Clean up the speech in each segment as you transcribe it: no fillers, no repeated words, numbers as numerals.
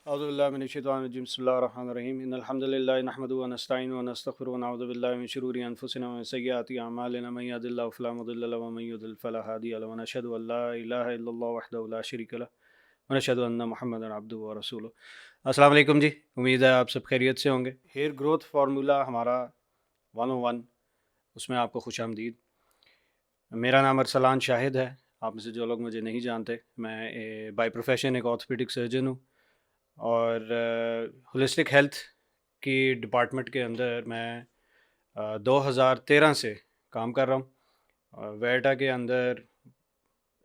औज़ुबिल्लाहि बिस्मिल्लाहिर्रहमानिर्रहीम इन्नल नहमदुहु व नस्तईनुहु व नस्तगफिरुहु व नऊज़ु बिल्लाहि मिन शुरूरि अनफुसिना व मिन सय्यिआति अअमालिना मन यहदिल्लाहु फला मुदिल्ल लहु व मन युद्लिल फला हादिय लहु व नशहदु अन ला इलाहा इल्लल्लाहु वहदहु ला शरीका लहु व नशहदु अन्ना मुहम्मदन अब्दुहु व रसूलुहु। अस्सलाम वालेकुम जी, उम्मीद है आप सब खैरियत से होंगे। हेयर ग्रोथ फार्मूला हमारा 101, उसमें आपको खुशामदीद। मेरा नाम अरसलान शाहिद है। आप में से जो लोग मुझे नहीं जानते, मैं बाय प्रोफेशन एक ऑर्थोपेडिक सर्जन हूँ और होलिस्टिक हेल्थ की डिपार्टमेंट के अंदर मैं 2013 से काम कर रहा हूँ। वेटा के अंदर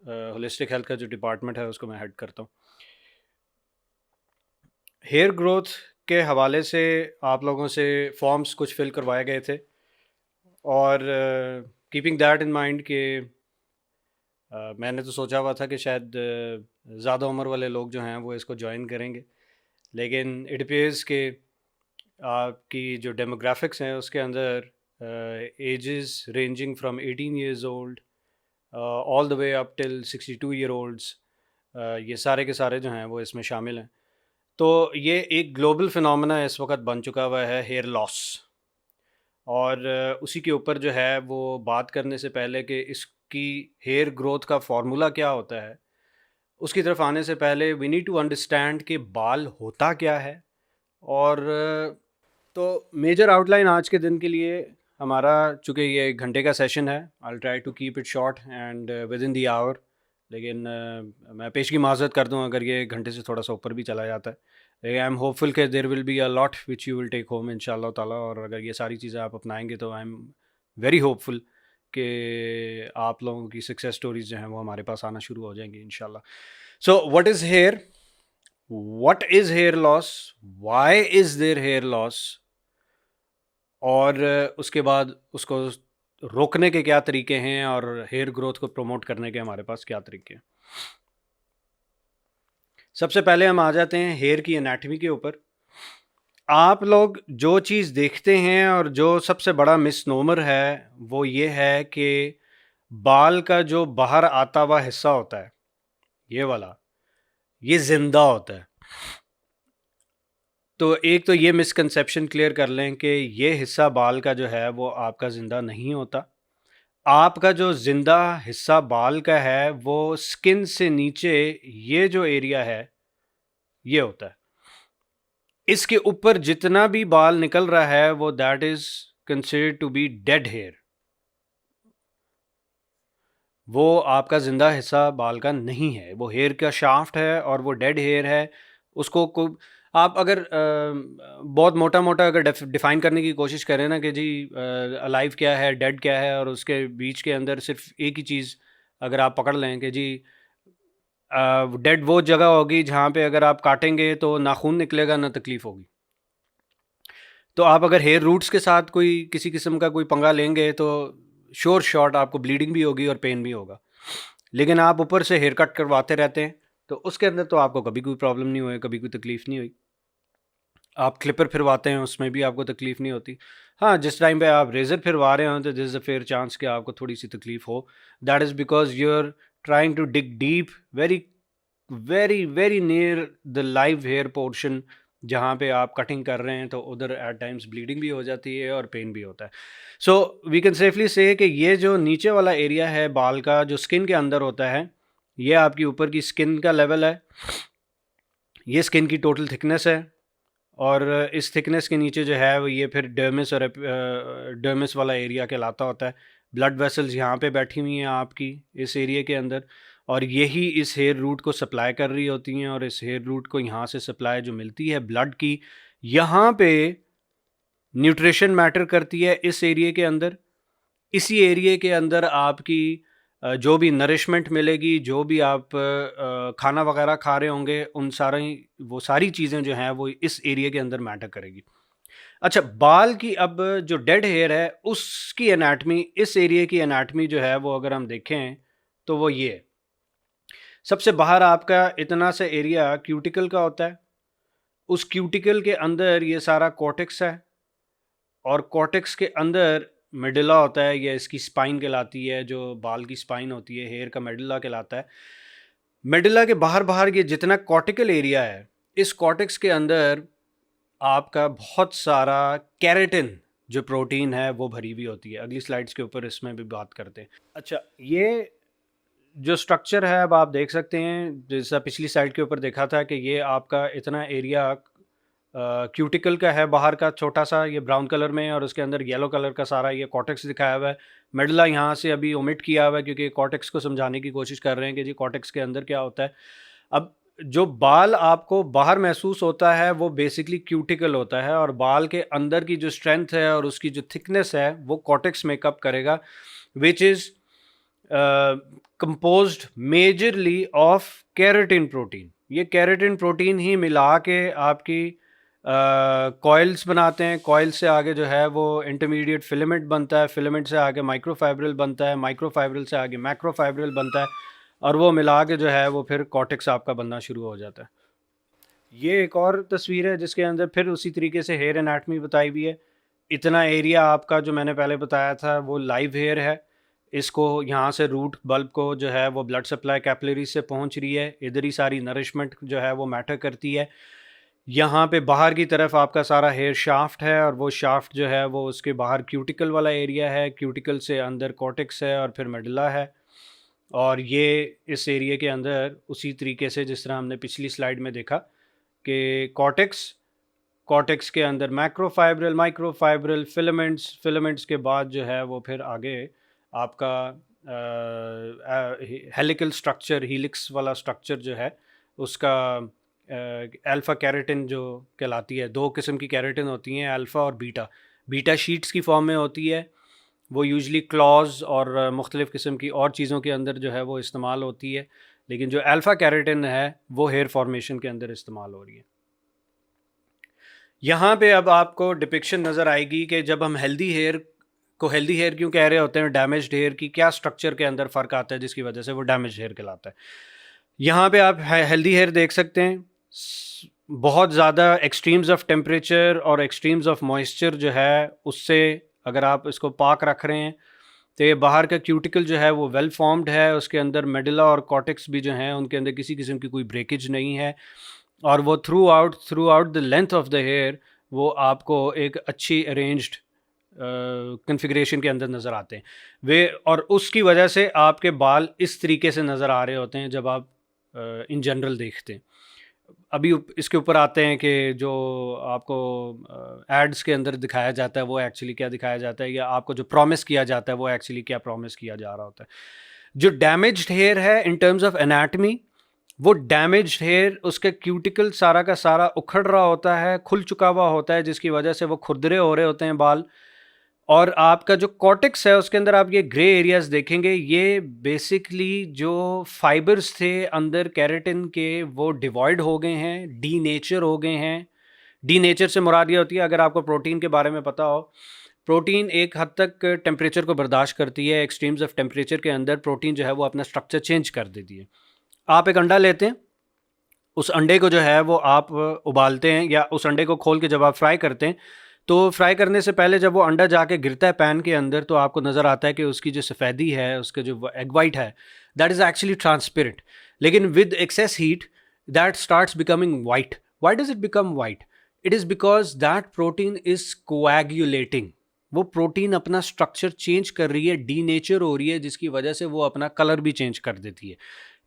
होलिस्टिक हेल्थ का जो डिपार्टमेंट है उसको मैं हेड करता हूँ। हेयर ग्रोथ के हवाले से आप लोगों से फॉर्म्स कुछ फिल करवाए गए थे और कीपिंग दैट इन माइंड कि मैंने तो सोचा हुआ था कि शायद ज़्यादा उम्र वाले लोग जो हैं वो इसको ज्वाइन करेंगे, लेकिन इट अपीयर्स कि आपकी जो डेमोग्राफिक्स हैं उसके अंदर ages ranging from 18 years old all the way up till 62 year olds, ये सारे के सारे जो हैं वो इसमें शामिल हैं। तो ये एक ग्लोबल फिनोमेना इस वक्त बन चुका हुआ है हेयर लॉस, और उसी के ऊपर जो है वो बात करने से पहले कि इसकी हेयर ग्रोथ का फार्मूला क्या होता है, उसकी तरफ आने से पहले वी नीड टू अंडरस्टैंड कि बाल होता क्या है। और तो मेजर आउटलाइन आज के दिन के लिए हमारा, चूँकि ये 1 घंटे का सेशन है, I try to keep it short and within the hour, लेकिन मैं पेशगी माज़रत कर दूँ अगर ये 1 घंटे से थोड़ा सा ऊपर भी चला जाता है। आई एम होपफुल कि there will be a lot which you will take home इंशाल्लाह ताला, और अगर ये सारी चीज़ें आप अपनाएंगे तो आई एम वेरी होपफुल कि आप लोगों की सक्सेस स्टोरीज जो हैं वो हमारे पास आना शुरू हो जाएंगी इंशाल्लाह। So what is hair, what is hair loss, why is there hair loss, और उसके बाद उसको रोकने के क्या तरीके हैं, और हेयर ग्रोथ को प्रमोट करने के हमारे पास क्या तरीके हैं। सबसे पहले हम आ जाते हैं हेयर की एनाटॉमी के ऊपर। आप लोग जो चीज़ देखते हैं और जो सबसे बड़ा मिसनोमर है वो ये है कि बाल का जो बाहर आता हुआ हिस्सा होता है, ये वाला, ये ज़िंदा होता है। तो एक तो ये मिसकंसेप्शन क्लियर कर लें कि ये हिस्सा बाल का जो है वो आपका ज़िंदा नहीं होता। आपका जो ज़िंदा हिस्सा बाल का है वो स्किन से नीचे ये जो एरिया है ये होता है। इसके ऊपर जितना भी बाल निकल रहा है वो that is considered to be dead hair. वो आपका ज़िंदा हिस्सा बाल का नहीं है, वो हेयर का शाफ्ट है और वो डेड हेयर है। उसको आप अगर बहुत मोटा मोटा अगर डिफ़ाइन करने की कोशिश करें ना कि जी अलाइव क्या है, डेड क्या है, और उसके बीच के अंदर सिर्फ एक ही चीज़ अगर आप पकड़ लें कि जी डेड वो जगह होगी जहाँ पे अगर आप काटेंगे तो नाखून निकलेगा, ना तकलीफ़ होगी। तो आप अगर हेयर रूट्स के साथ कोई किसी किस्म का कोई पंगा लेंगे तो श्योर शॉट आपको ब्लीडिंग भी होगी और पेन भी होगा। लेकिन आप ऊपर से हेयर कट करवाते रहते हैं तो उसके अंदर तो आपको कभी कोई प्रॉब्लम नहीं हुई, कभी कोई तकलीफ़ नहीं हुई। आप क्लिपर फिरवाते हैं उसमें भी आपको तकलीफ़ नहीं होती। हाँ, जिस टाइम पे आप रेज़र फिरवा रहे हो तो there is a fair chance कि आपको थोड़ी-सी तकलीफ़ हो। That is because you are trying to dig deep very very very near the live hair portion, जहाँ पे आप कटिंग कर रहे हैं तो उधर एट टाइम्स ब्लीडिंग भी हो जाती है और पेन भी होता है। सो वी कैन सेफली से कि ये जो नीचे वाला एरिया है बाल का जो स्किन के अंदर होता है, ये आपकी ऊपर की स्किन का लेवल है, ये स्किन की टोटल थिकनेस है, और इस थिकनेस के नीचे जो है वो ये फिर डर्मिस और डर्मिस वाला एरिया कहलाता होता है। ब्लड वेसल्स यहाँ पे बैठी हुई हैं आपकी इस एरिया के अंदर, और यही इस हेयर रूट को सप्लाई कर रही होती हैं, और इस हेयर रूट को यहाँ से सप्लाई जो मिलती है ब्लड की, यहाँ पे न्यूट्रिशन मैटर करती है इस एरिया के अंदर। इसी एरिया के अंदर आपकी जो भी नरिशमेंट मिलेगी, जो भी आप खाना वगैरह खा रहे होंगे, उन सारी वो सारी चीज़ें जो हैं वो इस एरिया के अंदर मैटर करेगी। अच्छा, बाल की अब जो डेड हेयर है उसकी एनाटमी, इस एरिया की एनाटमी जो है वो अगर हम देखें तो वो ये है। सबसे बाहर आपका इतना सा एरिया क्यूटिकल का होता है। उस क्यूटिकल के अंदर ये सारा कॉर्टेक्स है, और कॉर्टेक्स के अंदर मेडुला होता है, या इसकी स्पाइन कहलाती है, जो बाल की स्पाइन होती है हेयर का मेडुला कहलाता है। मेडुला के बाहर बाहर ये जितना कॉर्टिकल एरिया है इस कॉर्टेक्स के अंदर आपका बहुत सारा केराटिन जो प्रोटीन है वो भरी हुई होती है। अगली स्लाइड्स के ऊपर इसमें भी बात करते हैं। अच्छा, ये जो स्ट्रक्चर है अब आप देख सकते हैं, जैसा पिछली साइड के ऊपर देखा था कि ये आपका इतना एरिया क्यूटिकल का है बाहर का, छोटा सा, ये ब्राउन कलर में है, और उसके अंदर येलो कलर का सारा ये कॉर्टेक्स दिखाया हुआ है। मेडुला यहाँ से अभी ओमिट किया हुआ है क्योंकि कॉर्टेक्स को समझाने की कोशिश कर रहे हैं कि जी कॉर्टेक्स के अंदर क्या होता है। अब जो बाल आपको बाहर महसूस होता है वो बेसिकली क्यूटिकल होता है, और बाल के अंदर की जो स्ट्रेंथ है और उसकी जो थिकनेस है वो कॉर्टेक्स मेकअप करेगा, which is composed majorly of keratin protein. ये केराटिन प्रोटीन ही मिला के आपकी कॉइल्स बनाते हैं। कॉइल से आगे जो है वो इंटरमीडिएट फिलामेंट बनता है, फिलामेंट से आगे माइक्रोफाइब्रिल बनता है, माइक्रोफाइब्रिल से आगे मैक्रोफाइब्रिल बनता है, और वो मिला के जो है वो फिर कॉर्टेक्स आपका बनना शुरू हो जाता है। ये एक और तस्वीर है जिसके अंदर फिर उसी तरीके से हेयर एनाटमी बताई हुई है। इतना एरिया आपका जो मैंने पहले बताया था वो लाइव हेयर है। इसको यहाँ से रूट बल्ब को जो है वो ब्लड सप्लाई कैपिलरी से पहुँच रही है, इधर ही सारी नरिशमेंट जो है वो मैटर करती है। यहाँ पे बाहर की तरफ आपका सारा हेयर शाफ्ट है, और वो शाफ्ट जो है वो उसके बाहर क्यूटिकल वाला एरिया है, क्यूटिकल से अंदर कॉर्टेक्स है और फिर मेडुला है। और ये इस एरिया के अंदर उसी तरीके से जिस तरह हमने पिछली स्लाइड में देखा कि कॉर्टेक्स के अंदर मैक्रोफाइब्रिल, माइक्रोफाइब्रिल, फिलामेंट्स के बाद जो है वो फिर आगे आपका हेलिकल स्ट्रक्चर, हीलिक्स वाला स्ट्रक्चर जो है उसका अल्फ़ा कैरेटिन जो कहलाती है। दो किस्म की कैरेटिन होती हैं, अल्फ़ा और बीटा। बीटा शीट्स की फॉर्म में होती है, वो यूजली क्लॉज और मुख्तलिफ़ किस्म की और चीज़ों के अंदर जो है वो इस्तेमाल होती है, लेकिन जो अल्फ़ा कैरेटिन है वो हेयर फॉर्मेशन के अंदर इस्तेमाल हो रही है। यहाँ पे अब आपको डिपिक्शन नज़र आएगी कि जब हम हेल्दी हेयर क्यों कह रहे होते हैं, डैमेज्ड हेयर की क्या स्ट्रक्चर के अंदर फ़र्क आता है जिसकी वजह से वो डैमेज हेयर कहलाता है। यहाँ पे आप हेल्दी हेयर देख सकते हैं, बहुत ज़्यादा एक्सट्रीम्स ऑफ टेम्परेचर और एक्सट्रीम्स ऑफ मॉइस्चर जो है उससे अगर आप इसको पाक रख रहे हैं तो ये बाहर का क्यूटिकल जो है वो वेल फॉर्म्ड है, उसके अंदर मेडुला और कॉर्टेक्स भी जो हैं उनके अंदर किसी किस्म की कोई ब्रेकेज नहीं है, और वो throughout the length of the hair वो आपको एक अच्छी अरेंज्ड कन्फिग्रेशन के अंदर नज़र आते हैं वे, और उसकी वजह से आपके बाल इस तरीके से नज़र आ रहे होते हैं जब आप इन जनरल देखते हैं। अभी इसके ऊपर आते हैं कि जो आपको एड्स के अंदर दिखाया जाता है वो एक्चुअली क्या दिखाया जाता है, या आपको जो प्रॉमिस किया जाता है वो एक्चुअली क्या प्रॉमिस किया जा रहा होता है। जो डैमेज्ड हेयर है इन टर्म्स ऑफ एनाटमी, वो डैमेज्ड हेयर उसके क्यूटिकल सारा का सारा उखड़ रहा होता है, खुल चुका हुआ होता है, जिसकी वजह से वो खुरदरे हो रहे होते हैं बाल। और आपका जो कॉर्टेक्स है उसके अंदर आप ये ग्रे एरियाज देखेंगे, ये बेसिकली जो फाइबर्स थे अंदर केराटिन के वो डिवॉइड हो गए हैं, डी नेचर हो गए हैं। डी नेचर से मुराद ये होती है, अगर आपको प्रोटीन के बारे में पता हो, प्रोटीन एक हद तक टेम्परेचर को बर्दाश्त करती है। एक्सट्रीम्स ऑफ टेम्परेचर के अंदर प्रोटीन जो है वो अपना स्ट्रक्चर चेंज कर देती है। आप एक अंडा लेते हैं, उस अंडे को जो है वो आप उबालते हैं, या उस अंडे को खोल के जब आप फ्राई करते हैं तो फ्राई करने से पहले जब वो अंडा जाके गिरता है पैन के अंदर तो आपको नज़र आता है कि उसकी जो सफ़ेदी है, उसका जो एग वाइट है, दैट इज़ एक्चुअली ट्रांसपेरेंट। लेकिन with excess heat that starts becoming white. Why does it become white? It is because that protein is coagulating. वो प्रोटीन अपना स्ट्रक्चर चेंज कर रही है, डी नेचर हो रही है, जिसकी वजह से वो अपना कलर भी चेंज कर देती है।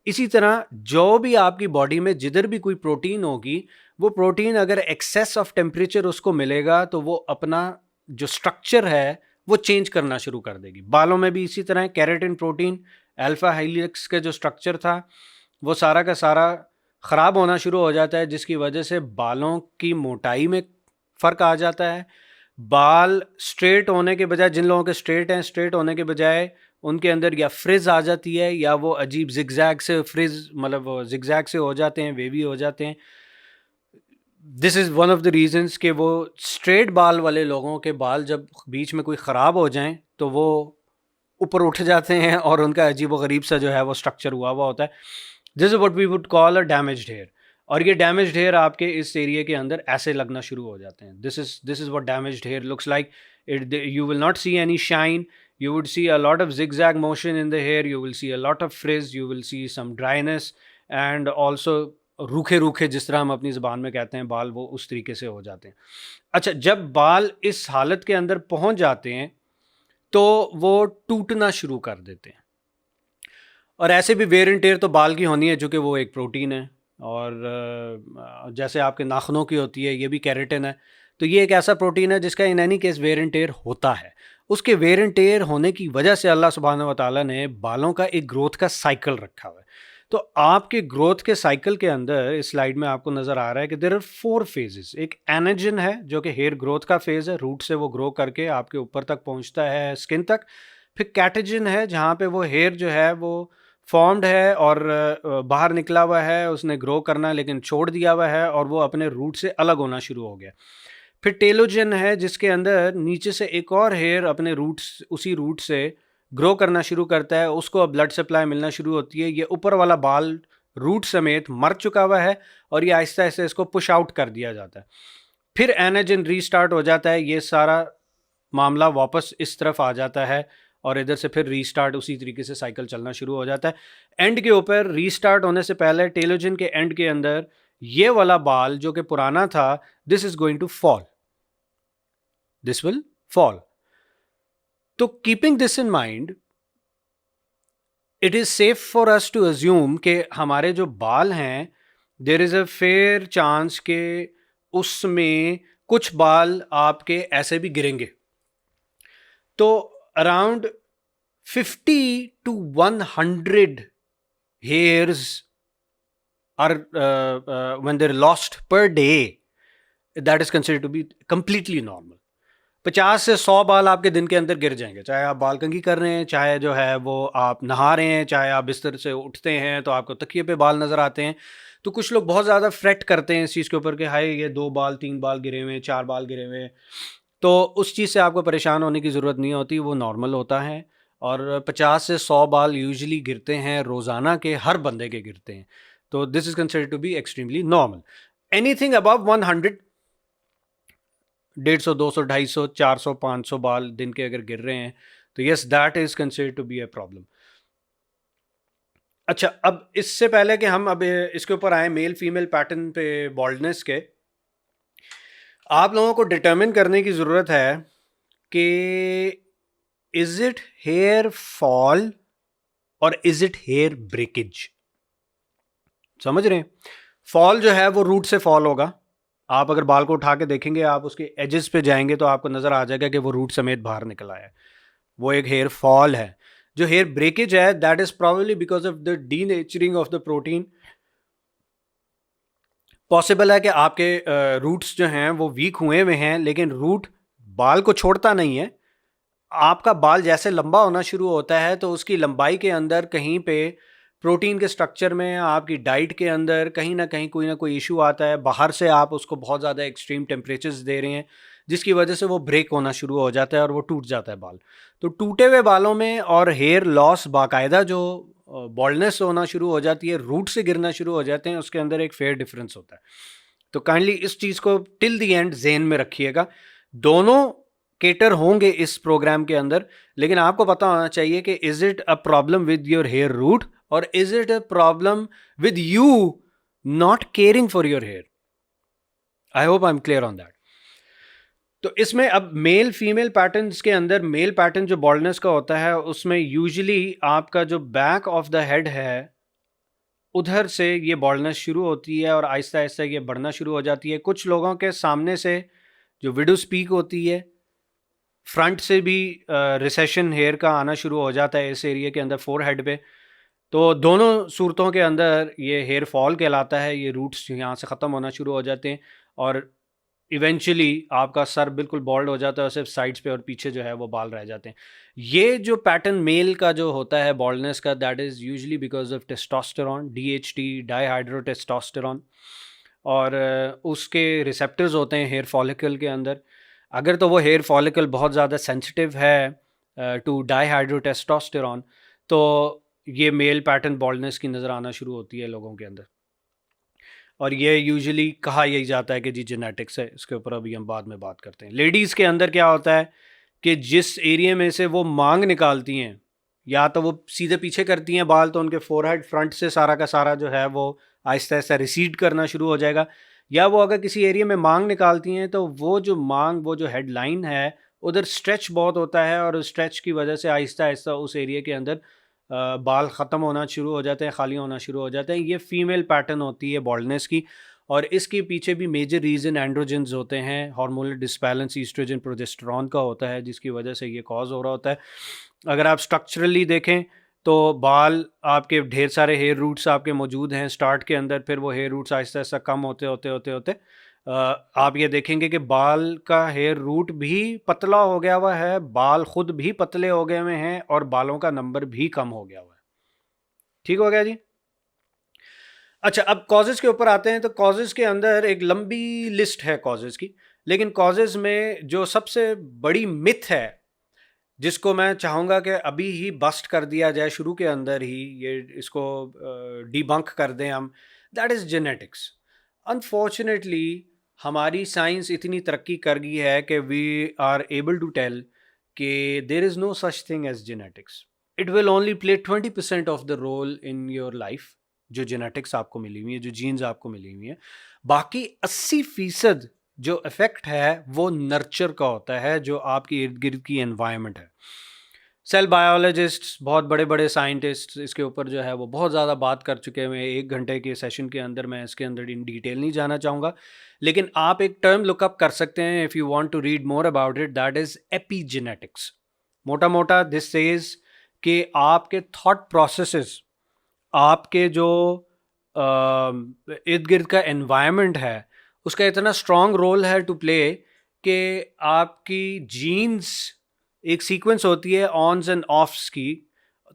इसी तरह जो भी आपकी बॉडी में जिधर भी कोई प्रोटीन होगी, वो प्रोटीन अगर एक्सेस ऑफ टेम्परेचर उसको मिलेगा तो वो अपना जो स्ट्रक्चर है वो चेंज करना शुरू कर देगी। बालों में भी इसी तरह केराटिन प्रोटीन, अल्फा हेलिक्स का जो स्ट्रक्चर था वो सारा का सारा ख़राब होना शुरू हो जाता है, जिसकी वजह से बालों की मोटाई में फ़र्क आ जाता है। बाल स्ट्रेट होने के बजाय, जिन लोगों के स्ट्रेट हैं, स्ट्रेट होने के बजाय उनके अंदर या फ्रिज आ जाती है, या वो अजीब जिगजैग से फ्रिज, मतलब वो जिगजैग से हो जाते हैं, वेवी हो जाते हैं। This is one of the reasons कि वो स्ट्रेट बाल वाले लोगों के बाल जब बीच में कोई ख़राब हो जाएं तो वो ऊपर उठ जाते हैं और उनका अजीब व गरीब सा जो है वो स्ट्रक्चर हुआ हुआ होता है। This is what we would call a damaged hair. और ये डैमेज्ड हेयर आपके इस एरिया के अंदर ऐसे लगना शुरू हो जाते हैं। This is what damaged hair looks like. You will not see any shine. You would see a lot of zigzag motion in the hair. You will see a lot of frizz. You will see some dryness, and also रूखे रूखे, जिस तरह हम अपनी ज़बान में कहते हैं, बाल वो उस तरीके से हो जाते हैं। अच्छा, जब बाल इस हालत के अंदर पहुंच जाते हैं तो वो टूटना शुरू कर देते हैं। और ऐसे भी वेयर एंड टेयर तो बाल की होनी है, चूँकि वो एक प्रोटीन है, और जैसे आपके नाखूनों की होती है, ये भी केराटिन है। तो ये एक ऐसा प्रोटीन है जिसका in any case wear and tear होता है। उसके वेयर एंड टेयर होने की वजह से अल्लाह सुब्हानहू व तआला ने बालों का एक ग्रोथ का साइकिल रखा हुआ है। तो आपके ग्रोथ के साइकिल के अंदर इस स्लाइड में आपको नज़र आ रहा है कि देयर आर 4 फेजेस। एक एनाजन है जो कि हेयर ग्रोथ का फेज़ है, रूट से वो ग्रो करके आपके ऊपर तक पहुंचता है, स्किन तक। फिर कैटेजन है जहाँ पे वो हेयर जो है वो फॉर्म्ड है और बाहर निकला हुआ है, उसने ग्रो करना लेकिन छोड़ दिया हुआ है और वो अपने रूट से अलग होना शुरू हो गया। फिर टेलोजन है जिसके अंदर नीचे से एक और हेयर अपने रूट्स, उसी रूट से ग्रो करना शुरू करता है, उसको ब्लड सप्लाई मिलना शुरू होती है। ये ऊपर वाला बाल रूट समेत मर चुका हुआ है और ये आहिस्ता आहिस्ता इसको पुश आउट कर दिया जाता है। फिर एनाजन रीस्टार्ट हो जाता है, ये सारा मामला वापस इस तरफ आ जाता है और इधर से फिर रीस्टार्ट, उसी तरीके से साइकिल चलना शुरू हो जाता है। एंड के ऊपर रीस्टार्ट होने से पहले टेलोजन के एंड के अंदर ये वाला बाल जो कि पुराना था, this is going to fall, this will fall. तो keeping this in mind, it is safe for us to assume कि हमारे जो बाल हैं, there is a fair chance के उसमें कुछ बाल आपके ऐसे भी गिरेंगे। तो around 50 to 100 hairs are when they're lost per day, that is considered to be completely normal. 50 से 100 बाल आपके दिन के अंदर गिर जाएंगे, चाहे आप बाल कंघी कर रहे हैं, चाहे जो है वो आप नहा रहे हैं, चाहे आप बिस्तर से उठते हैं तो आपको तकिए पे बाल नज़र आते हैं। तो कुछ लोग बहुत ज़्यादा फ्रेट करते हैं इस चीज़ के ऊपर कि हाय ये 2 बाल 3 बाल गिरे हुए हैं, 4 बाल गिरे हुए हैं। तो उस चीज़ से आपको परेशान होने की ज़रूरत नहीं होती, वो नॉर्मल होता है। और 50 से 100 बाल यूजुअली गिरते हैं, रोज़ाना के हर बंदे के गिरते हैं। तो this is considered to be extremely normal. Anything above 100, 150, 200, 250, 400, 500 बाल दिन के अगर गिर रहे हैं तो yes, that is considered to be a problem. अच्छा, अब इससे पहले कि हम अब इसके ऊपर आए मेल फीमेल पैटर्न पे बॉल्डनेस के, आप लोगों को डिटर्मिन करने की ज़रूरत है कि इज इट हेयर फॉल और इज इट हेयर ब्रेकेज। समझ रहे हैं? फॉल जो है वो रूट से फॉल होगा। आप अगर बाल को उठा के देखेंगे, आप उसके एजेस पे जाएंगे तो आपको नज़र आ जाएगा कि वो रूट समेत बाहर निकल आया है, वो एक हेयर फॉल है। जो हेयर ब्रेकेज है, that is probably because of the denaturing of the protein. Possible है कि आपके रूट्स जो हैं वो वीक हुए हुए हैं, लेकिन रूट बाल को छोड़ता नहीं है। आपका बाल जैसे लंबा होना शुरू होता है तो उसकी लंबाई के अंदर कहीं पे प्रोटीन के स्ट्रक्चर में, आपकी डाइट के अंदर कहीं ना कोई इशू आता है। बाहर से आप उसको बहुत ज़्यादा एक्सट्रीम टेम्परेचर्स दे रहे हैं, जिसकी वजह से वो ब्रेक होना शुरू हो जाता है और वो टूट जाता है बाल। तो टूटे हुए बालों में और हेयर लॉस, बाकायदा जो बॉल्डनेस होना शुरू हो जाती है, रूट से गिरना शुरू हो जाते हैं, उसके अंदर एक फेयर डिफरेंस होता है। तो काइंडली इस चीज़ को टिल दी एंड ज़हन में रखिएगा। दोनों केटर होंगे इस प्रोग्राम के अंदर, लेकिन आपको पता होना चाहिए कि is it a problem with your hair root और is it a problem with you not caring for your hair. I hope I am clear on that. तो इसमें अब मेल फीमेल पैटर्न्स के अंदर, मेल पैटर्न जो baldness का होता है उसमें यूजुअली आपका जो बैक ऑफ द हेड है उधर से ये बॉल्डनेस शुरू होती है और आहिस्ता आहिस्ता ये बढ़ना शुरू हो जाती है। कुछ लोगों के सामने से जो विडोज पीक होती है, फ्रंट से भी रिसेशन हेयर का आना शुरू हो जाता है इस एरिया के अंदर, फोरहेड पे। तो दोनों सूरतों के अंदर ये हेयर फॉल कहलाता है। ये रूट्स यहाँ से ख़त्म होना शुरू हो जाते हैं और इवेंचुअली आपका सर बिल्कुल बॉल्ड हो जाता है और सिर्फ साइड्स पे और पीछे जो है वो बाल रह जाते हैं। ये जो पैटर्न मेल का जो होता है बॉल्डनेस का, that is usually because of testosterone, DHT, डाईहाइड्रोटेस्टोस्टेरॉन। और उसके रिसेप्टर्स होते हैं हेयर फॉलिकल के अंदर। अगर तो वो हेयर फॉलिकल बहुत ज़्यादा सेंसिटिव है टू डाईहाइड्रोटेस्टोस्टेरॉन, तो ये मेल पैटर्न बॉल्डनेस की नज़र आना शुरू होती है लोगों के अंदर। और ये यूजुअली कहा यही जाता है कि जी जेनेटिक्स है। इसके ऊपर अभी हम बाद में बात करते हैं। लेडीज़ के अंदर क्या होता है कि जिस एरिया में से वो मांग निकालती हैं, या तो वो सीधे पीछे करती हैं बाल, तो उनके फोरहेड फ्रंट से सारा का सारा जो है वो आहिस्ता आहिस्ता रिसीड करना शुरू हो जाएगा। या वो अगर किसी एरिया में मांग निकालती हैं तो वो जो हेडलाइन है उधर स्ट्रेच बहुत होता है, और उस स्ट्रेच की वजह से आहिस्ता आहिस्ता उस एरिया के अंदर बाल ख़त्म होना शुरू हो जाते हैं, खाली होना शुरू हो जाते हैं। ये फीमेल पैटर्न होती है बॉल्डनेस की, और इसके पीछे भी मेजर रीज़न एंड्रोजन्स होते हैं, हार्मोनल डिसबैलेंस ईस्ट्रोजन प्रोजेस्टेरॉन का होता है, जिसकी वजह से ये कॉज हो रहा होता है। अगर आप स्ट्रक्चरली देखें तो बाल आपके ढेर सारे हेयर रूट्स आपके मौजूद हैं स्टार्ट के अंदर, फिर वो हेयर रूट्स आहिस्ता आहिस्ता कम होते होते होते होते आप ये देखेंगे कि बाल का हेयर रूट भी पतला हो गया हुआ है, बाल खुद भी पतले हो गए हुए हैं, और बालों का नंबर भी कम हो गया हुआ है। ठीक हो गया जी। अच्छा, अब कॉजेज़ के ऊपर आते हैं। तो कॉजेज़ के अंदर एक लंबी लिस्ट है कॉजेज़ की, लेकिन कॉजेज़ में जो सबसे बड़ी मिथ है जिसको मैं चाहूँगा कि अभी ही बस्ट कर दिया जाए, शुरू के अंदर ही ये इसको डिबंक कर दें हम, दैट इज़ जेनेटिक्स। अनफॉर्चुनेटली हमारी साइंस इतनी तरक्की कर गई है कि we are able to tell कि there is no such thing as genetics. It will only play 20% of the role in your life, जो जेनेटिक्स आपको मिली हुई है, जो जीन्स आपको मिली हुई हैं। बाकी 80% जो इफेक्ट है वो नर्चर का होता है, जो आपकी इर्द गिर्द की एनवायरनमेंट है। सेल बायोलॉजिस्ट्स, बहुत बड़े बड़े साइंटिस्ट इसके ऊपर जो है वो बहुत ज़्यादा बात कर चुके हैं। 1 घंटे के सेशन के अंदर मैं इसके अंदर इन डिटेल नहीं जाना चाहूँगा, लेकिन आप एक टर्म लुकअप कर सकते हैं if you want to read more about it, that is epigenetics. मोटा मोटा दिस सेज कि आपके थॉट प्रोसेसेस, आपके जो इर्द गिर्द का एनवायरनमेंट है, उसका इतना स्ट्रॉन्ग रोल है टू प्ले कि आपकी जीन्स एक सीक्वेंस होती है ऑन्स एंड ऑफ्स की,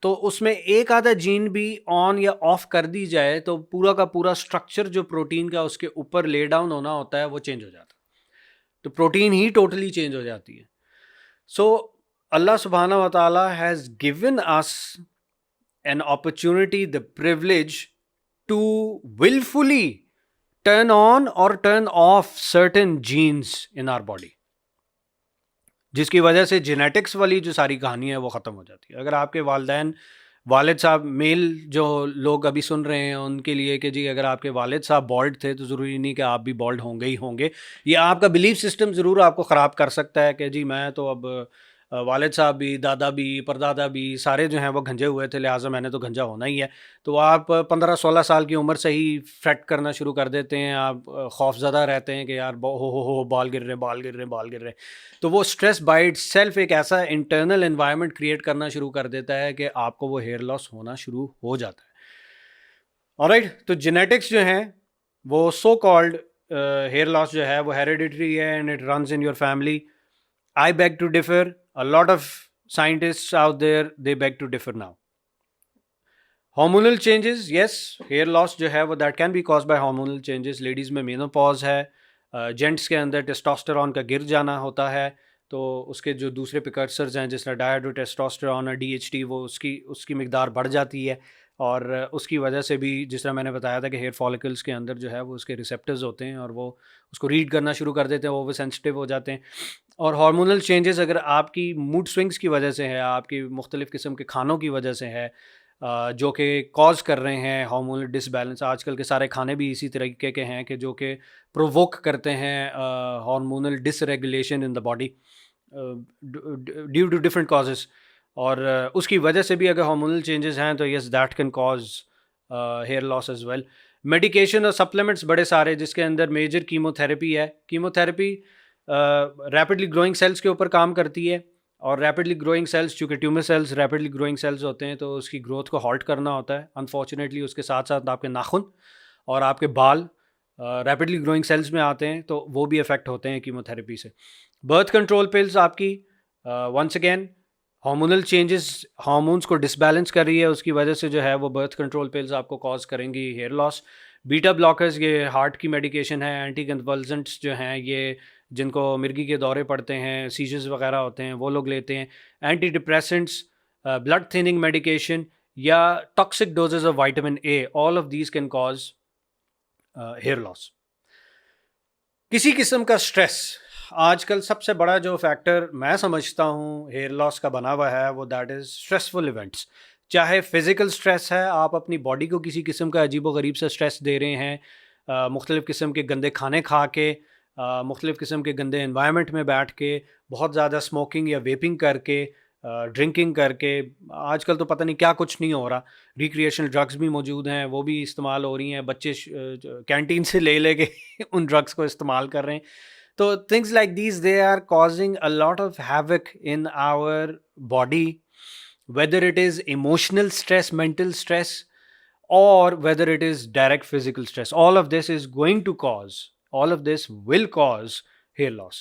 तो उसमें एक आधा जीन भी ऑन या ऑफ कर दी जाए तो पूरा का पूरा स्ट्रक्चर जो प्रोटीन का उसके ऊपर ले डाउन होना होता है वो चेंज हो जाता है। तो प्रोटीन ही टोटली चेंज हो जाती है। सो अल्लाह सुब्हाना व तआला has given us an opportunity, the privilege to willfully turn on or turn off certain genes in our body, जिसकी वजह से जेनेटिक्स वाली जो सारी कहानी है वो ख़त्म हो जाती है। अगर आपके वालिदैन, वालिद साहब, मेल जो लोग अभी सुन रहे हैं उनके लिए कि जी अगर आपके वालिद साहब बॉल्ड थे तो ज़रूरी नहीं कि आप भी बॉल्ड होंगे ही होंगे। ये आपका बिलीफ सिस्टम ज़रूर आपको ख़राब कर सकता है कि जी मैं तो अब वालिद साहब भी, दादा भी, परदादा भी सारे जो हैं वो गंजे हुए थे, लिहाजा मैंने तो गंजा होना ही है। तो आप 15-16 साल की उम्र से ही फ्रेट करना शुरू कर देते हैं, आप खौफज़दा रहते हैं कि यार हो बाल गिर रहे हैं, बाल गिर रहे हैं, बाल गिर रहे हैं। तो वो स्ट्रेस बाय इटसेल्फ एक ऐसा इंटरनल एनवायरनमेंट क्रिएट करना शुरू कर देता है कि आपको वो हेयर लॉस होना शुरू हो जाता है। ऑलराइट, तो जेनेटिक्स जो हैं वो सो कॉल्ड हेयर लॉस जो है वो हेरिडिटरी है and it runs in your family. I beg to differ. A lot of scientists out there, they beg to differ now. Hormonal changes, yes, hair loss जो है वो that can be caused by hormonal changes. Ladies में menopause है, gents के अंदर testosterone का गिर जाना होता है, तो उसके जो दूसरे प्रिकर्सर्स हैं जिस तरह डायड्रोटेस्टोस्टेरॉन और DHT, वो उसकी मिकदार बढ़ जाती है, और उसकी वजह से भी जिस तरह मैंने बताया था कि हेयर फॉलिकल्स के अंदर जो है वो उसके रिसेप्टर्स होते हैं और वो उसको रीड करना शुरू कर देते हैं, वो सेंसिटिव हो जाते हैं। और हार्मोनल चेंजेस अगर आपकी मूड स्विंग्स की वजह से है, आपकी मुख्तलिफ़ किस्म के खानों की वजह से है, जो कि कॉज कर रहे हैं हार्मोनल डिसबैलेंस। आजकल के सारे खाने भी इसी तरीके के हैं कि जो कि प्रोवोक करते हैं hormonal dysregulation in the body due to different causes, और उसकी वजह से भी अगर हार्मोनल चेंजेस हैं तो yes that can cause hair loss as well. Medication और सप्लीमेंट्स बड़े सारे, जिसके अंदर मेजर कीमोथेरेपी है। कीमोथेरेपी रैपिडली ग्रोइंग सेल्स के ऊपर काम करती है, और रैपिडली ग्रोइंग सेल्स, चूँकि tumour cells rapidly growing cells होते हैं, तो उसकी ग्रोथ को हॉल्ट करना होता है। अनफॉर्चुनेटली उसके साथ साथ आपके नाखून और आपके बाल रैपिडली ग्रोइंग सेल्स में आते हैं, तो वो भी अफेक्ट होते हैं कीमोथेरेपी से। बर्थ कंट्रोल पिल्स आपकी once again hormonal changes, hormones को डिसबैलेंस कर रही है, उसकी वजह से जो है वो बर्थ कंट्रोल पिल्स आपको कॉज करेंगी हेयर लॉस। बीटा ब्लॉकर्स, ये हार्ट की मेडिकेशन है। एंटी कन्वल्सेंट्स जो हैं, ये जिनको मिर्गी के दौरे पड़ते हैं, सीजर्स वगैरह होते हैं, वो लोग लेते हैं। Anti depressants, blood thinning medication, या toxic doses of vitamin A, all of these can cause hair loss. किसी किस्म का स्ट्रेस, आजकल सबसे बड़ा जो फैक्टर मैं समझता हूँ हेयर लॉस का बना हुआ है वो दैट इज़ स्ट्रेसफुल इवेंट्स। चाहे फिज़िकल स्ट्रेस है, आप अपनी बॉडी को किसी किस्म का अजीबो-गरीब सा स्ट्रेस दे रहे हैं, मुख्तलिफ़ किस्म के गंदे खाने खा के, मुख्तलिफ़ किस्म के गंदे एनवायरनमेंट में बैठ के, बहुत ज़्यादा स्मोकिंग या वेपिंग करके, ड्रिंकिंग करके, आजकल तो पता नहीं क्या कुछ नहीं हो रहा। रिक्रिएशनल ड्रग्स भी मौजूद हैं, वो भी इस्तेमाल हो रही हैं, बच्चे कैंटीन से ले ले के उन ड्रग्स को इस्तेमाल कर रहे हैं। तो things like these they are causing a lot of havoc in our body, whether it is emotional stress, mental stress, or whether it is direct physical stress. All of this is going to cause, all of this will cause hair loss.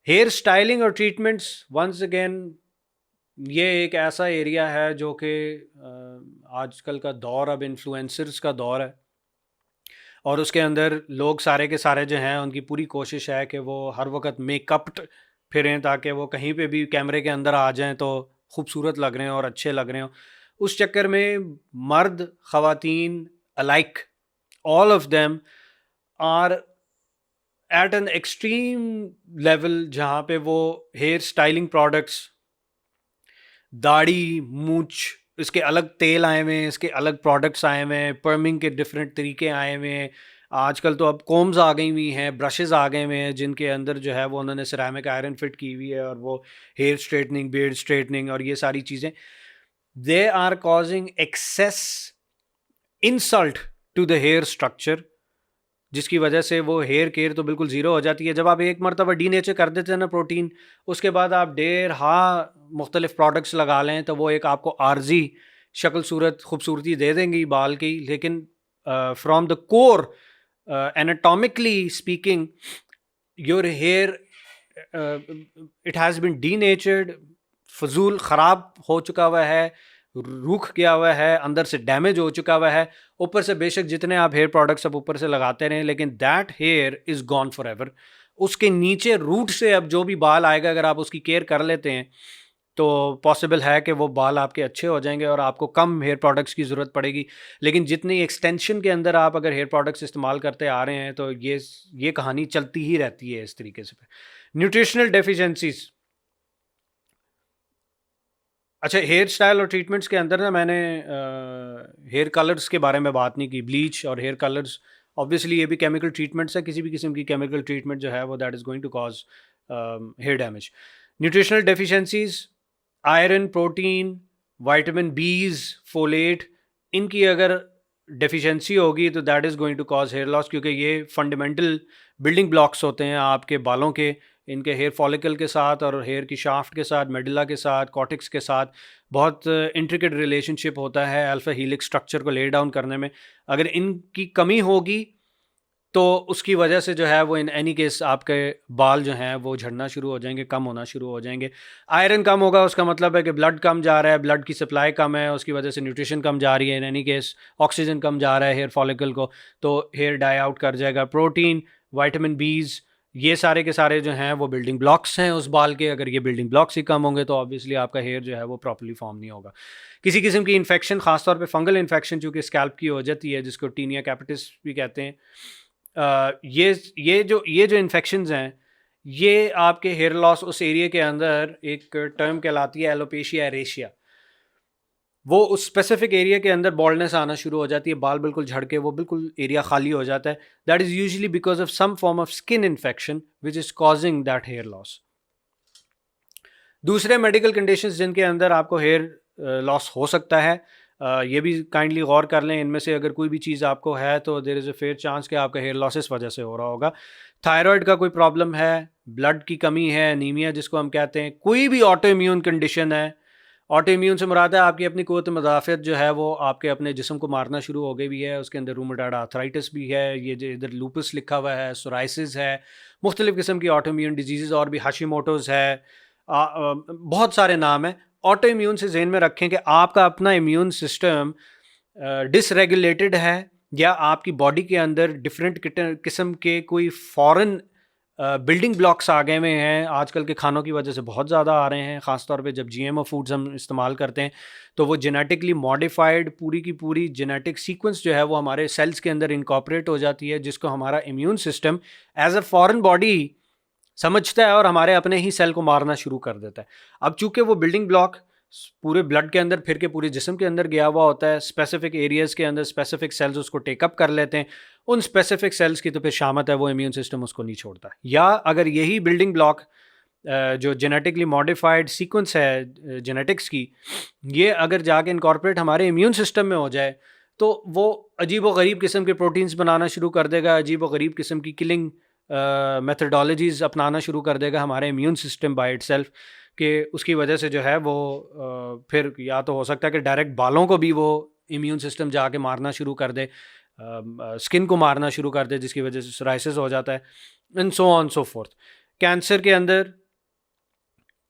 Hair styling और treatments, once again, ये एक ऐसा area है जो कि आजकल का दौर, अब इन्फ्लुएंसर्स का दौर है, और उसके अंदर लोग सारे के सारे जो हैं उनकी पूरी कोशिश है कि वो हर वक्त मेकअप्ड फिरें ताकि वो कहीं पे भी कैमरे के अंदर आ जाएं तो खूबसूरत लग रहे हैं और अच्छे लग रहे हो। उस चक्कर में मर्द ख़वातीन alike, all of them are at an extreme level, जहाँ पे वो हेयर स्टाइलिंग प्रोडक्ट्स, दाढ़ी, मूछ, इसके अलग तेल आए हुए हैं, इसके अलग प्रोडक्ट्स आए हुए हैं, पर्मिंग के डिफरेंट तरीके आए हुए हैं। आजकल तो अब कोम्स आ गई हुई हैं, ब्रशेस आ गए हुए हैं, जिनके अंदर जो है वो उन्होंने सिरेमिक आयरन फिट की हुई है, और वो हेयर स्ट्रेटनिंग, बियर्ड स्ट्रेटनिंग और ये सारी चीज़ें, they are causing excess insult to the hair structure, जिसकी वजह से वो हेयर केयर तो बिल्कुल ज़ीरो हो जाती है। जब आप एक मरतबा डीनेचर कर देते हैं ना प्रोटीन, उसके बाद आप डेढ़ मुख्तलिफ प्रोडक्ट्स लगा लें तो वो एक आपको आर्जी शक्ल सूरत खूबसूरती दे देंगी बाल की, लेकिन from the core, anatomically speaking, your hair it has been denatured, फजूल ख़राब हो चुका हुआ है, रूख गया हुआ है, अंदर से डैमेज हो चुका हुआ है। ऊपर से बेशक जितने आप हेयर प्रोडक्ट्स अब ऊपर से लगाते रहें, लेकिन that here is gone for ever. उसके नीचे रूट से अब जो भी बाल आएगा, अगर आप उसकी केयर कर लेते हैं तो पॉसिबल है कि वो बाल आपके अच्छे हो जाएंगे और आपको कम हेयर प्रोडक्ट्स की ज़रूरत पड़ेगी। लेकिन जितनी एक्सटेंशन के अंदर आप अगर हेयर प्रोडक्ट्स इस्तेमाल करते आ रहे हैं तो ये कहानी चलती ही रहती है इस तरीके से। न्यूट्रिशनल डेफिशिएंसीज, अच्छा, हेयर स्टाइल और ट्रीटमेंट्स के अंदर ना मैंने हेयर कलर्स के बारे में बात नहीं की। ब्लीच और हेयर कलर्स, ऑब्वियसली ये भी केमिकल ट्रीटमेंट्स है, किसी भी किस्म की केमिकल ट्रीटमेंट जो है वो that is going to cause hair damage. Nutritional deficiencies, iron, protein, vitamin Bs, folate, इनकी अगर डेफिशिएंसी होगी तो that is going to cause hair loss, क्योंकि ये फंडामेंटल बिल्डिंग ब्लॉक्स होते हैं आपके बालों के। इनके हेयर फॉलिकल के साथ और हेयर की शाफ्ट के साथ, मेडुला के साथ, कॉर्टेक्स के साथ बहुत इंट्रिकेट रिलेशनशिप होता है अल्फा हीलिक्स स्ट्रक्चर को ले डाउन करने में। अगर इनकी कमी होगी तो उसकी वजह से जो है वो इन एनी केस आपके बाल जो हैं वो झड़ना शुरू हो जाएंगे, कम होना शुरू हो जाएंगे। आयरन कम होगा उसका मतलब है कि ब्लड कम जा रहा है, ब्लड की सप्लाई कम है, उसकी वजह से न्यूट्रिशन कम जा रही है, इन एनी केस ऑक्सीजन कम जा रहा है हेयर फॉलिकल को, तो हेयर डाई आउट कर जाएगा। प्रोटीन, विटामिन बीज, ये सारे के सारे जो हैं वो बिल्डिंग ब्लॉक्स हैं उस बाल के। अगर ये बिल्डिंग ब्लॉक्स ही कम होंगे तो ऑब्वियसली आपका हेयर जो है वो प्रॉपर्ली फॉर्म नहीं होगा। किसी किस्म की इन्फेक्शन, खासतौर पे फंगल इन्फेक्शन चूँकि स्कैल्प की हो जाती है, जिसको टीनिया कैपिटिस भी कहते हैं, ये जो इन्फेक्शंस हैं, ये आपके हेयर लॉस उस एरिया के अंदर एक टर्म कहलाती है एलोपेशिया एरेशिया। वो उस स्पेसिफिक एरिया के अंदर बॉल्डनेस आना शुरू हो जाती है, बाल बिल्कुल झड़ के वो बिल्कुल एरिया खाली हो जाता है। That is usually because of some form of skin infection which is causing that hair loss. दूसरे मेडिकल कंडीशंस जिनके अंदर आपको हेयर लॉस हो सकता है, ये भी काइंडली गौर कर लें। इनमें से अगर कोई भी चीज़ आपको है तो there is a fair chance कि आपका हेयर लॉस इस वजह से हो रहा होगा। थायराइड का कोई प्रॉब्लम है, ब्लड की कमी है, एनीमिया जिसको हम कहते हैं, कोई भी ऑटो इम्यून कंडीशन है। ऑटो इम्यून से मुराद है आपकी अपनी क़ुव्वत मुदाफ़अत जो है वो आपके अपने जिस्म को मारना शुरू हो गई भी है। उसके अंदर रूमेटॉइड आर्थराइटिस भी है, ये जो इधर लूपस लिखा हुआ है, सोराइसिस है, मुख्तलिफ़ किस्म की ऑटो इम्यून डिजीज़ और भी, हाशिमोटोज़ है, बहुत सारे नाम हैं। ऑटो इम्यून से ज़हन में रखें कि आपका अपना इम्यून सिस्टम डिसरेगुलेटेड है, या आपकी बॉडी के अंदर डिफरेंट किस्म के कोई फॉरेन बिल्डिंग ब्लॉक्स आ गए हुए हैं। आजकल के खानों की वजह से बहुत ज़्यादा आ रहे हैं, ख़ासतौर पे जब जीएमओ फूड्स हम इस्तेमाल करते हैं तो वो जेनेटिकली मॉडिफाइड पूरी की पूरी जेनेटिक सीक्वेंस जो है वो हमारे सेल्स के अंदर इनकॉर्पोरेट हो जाती है, जिसको हमारा immune system as a foreign body समझता है और हमारे अपने ही सेल को मारना शुरू कर देता है। अब चूंकि वो बिल्डिंग ब्लॉक पूरे ब्लड के अंदर फिर के पूरे जिस्म के अंदर गया हुआ होता है, स्पेसिफिक एरियाज़ के अंदर स्पेसिफिक सेल्स उसको टेकअप कर लेते हैं, उन स्पेसिफिक सेल्स की तो फिर शामत है, वो इम्यून सिस्टम उसको नहीं छोड़ता। या अगर यही बिल्डिंग ब्लॉक जो जेनेटिकली मॉडिफाइड सीक्वेंस है जेनेटिक्स की, ये अगर जाके इनकॉर्पोरेट हमारे इम्यून सिस्टम में हो जाए, तो वो अजीब व गरीब किस्म के प्रोटीन्स बनाना शुरू कर देगा, अजीब व गरीब किस्म की किलिंग मेथडोलॉजीज़ अपनाना शुरू कर देगा हमारे इम्यून सिस्टम बाय इटसेल्फ, कि उसकी वजह से जो है वो फिर या तो हो सकता है कि डायरेक्ट बालों को भी वो इम्यून सिस्टम जाके मारना शुरू कर दे, स्किन को मारना शुरू कर दे, जिसकी वजह से सोराइसिस हो जाता है, and so on so fourth. Cancer के अंदर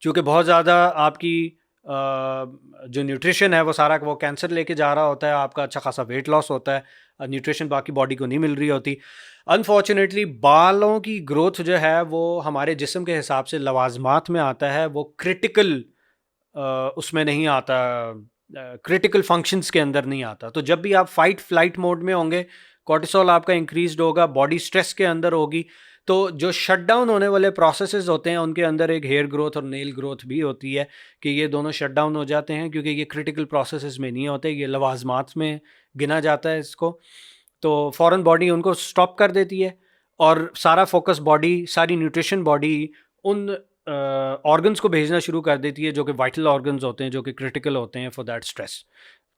चूँकि बहुत ज़्यादा आपकी जो न्यूट्रिशन है वो सारा वो कैंसर लेके जा रहा होता है, आपका अच्छा खासा वेट लॉस होता है, न्यूट्रिशन बाकी बॉडी को नहीं मिल रही होती। अनफॉर्चुनेटली बालों की ग्रोथ जो है वो हमारे जिस्म के हिसाब से लवाजमात में आता है, वो क्रिटिकल उसमें नहीं आता, क्रिटिकल फंक्शंस के अंदर नहीं आता। तो जब भी आप फाइट फ्लाइट मोड में होंगे, कॉर्टिसोल आपका इंक्रीज्ड होगा, बॉडी स्ट्रेस के अंदर होगी, तो जो शट डाउन होने वाले प्रोसेसेस होते हैं उनके अंदर एक हेयर ग्रोथ और नेल ग्रोथ भी होती है, कि ये दोनों शट डाउन हो जाते हैं, क्योंकि ये क्रिटिकल प्रोसेसेस में नहीं होते, ये लवाजमात में गिना जाता है इसको। तो फ़ौरन बॉडी उनको स्टॉप कर देती है, और सारा फोकस बॉडी, सारी न्यूट्रिशन बॉडी उन ऑर्गन्स को भेजना शुरू कर देती है जो कि वाइटल ऑर्गन्स होते हैं, जो कि क्रिटिकल होते हैं फॉर दैट स्ट्रेस,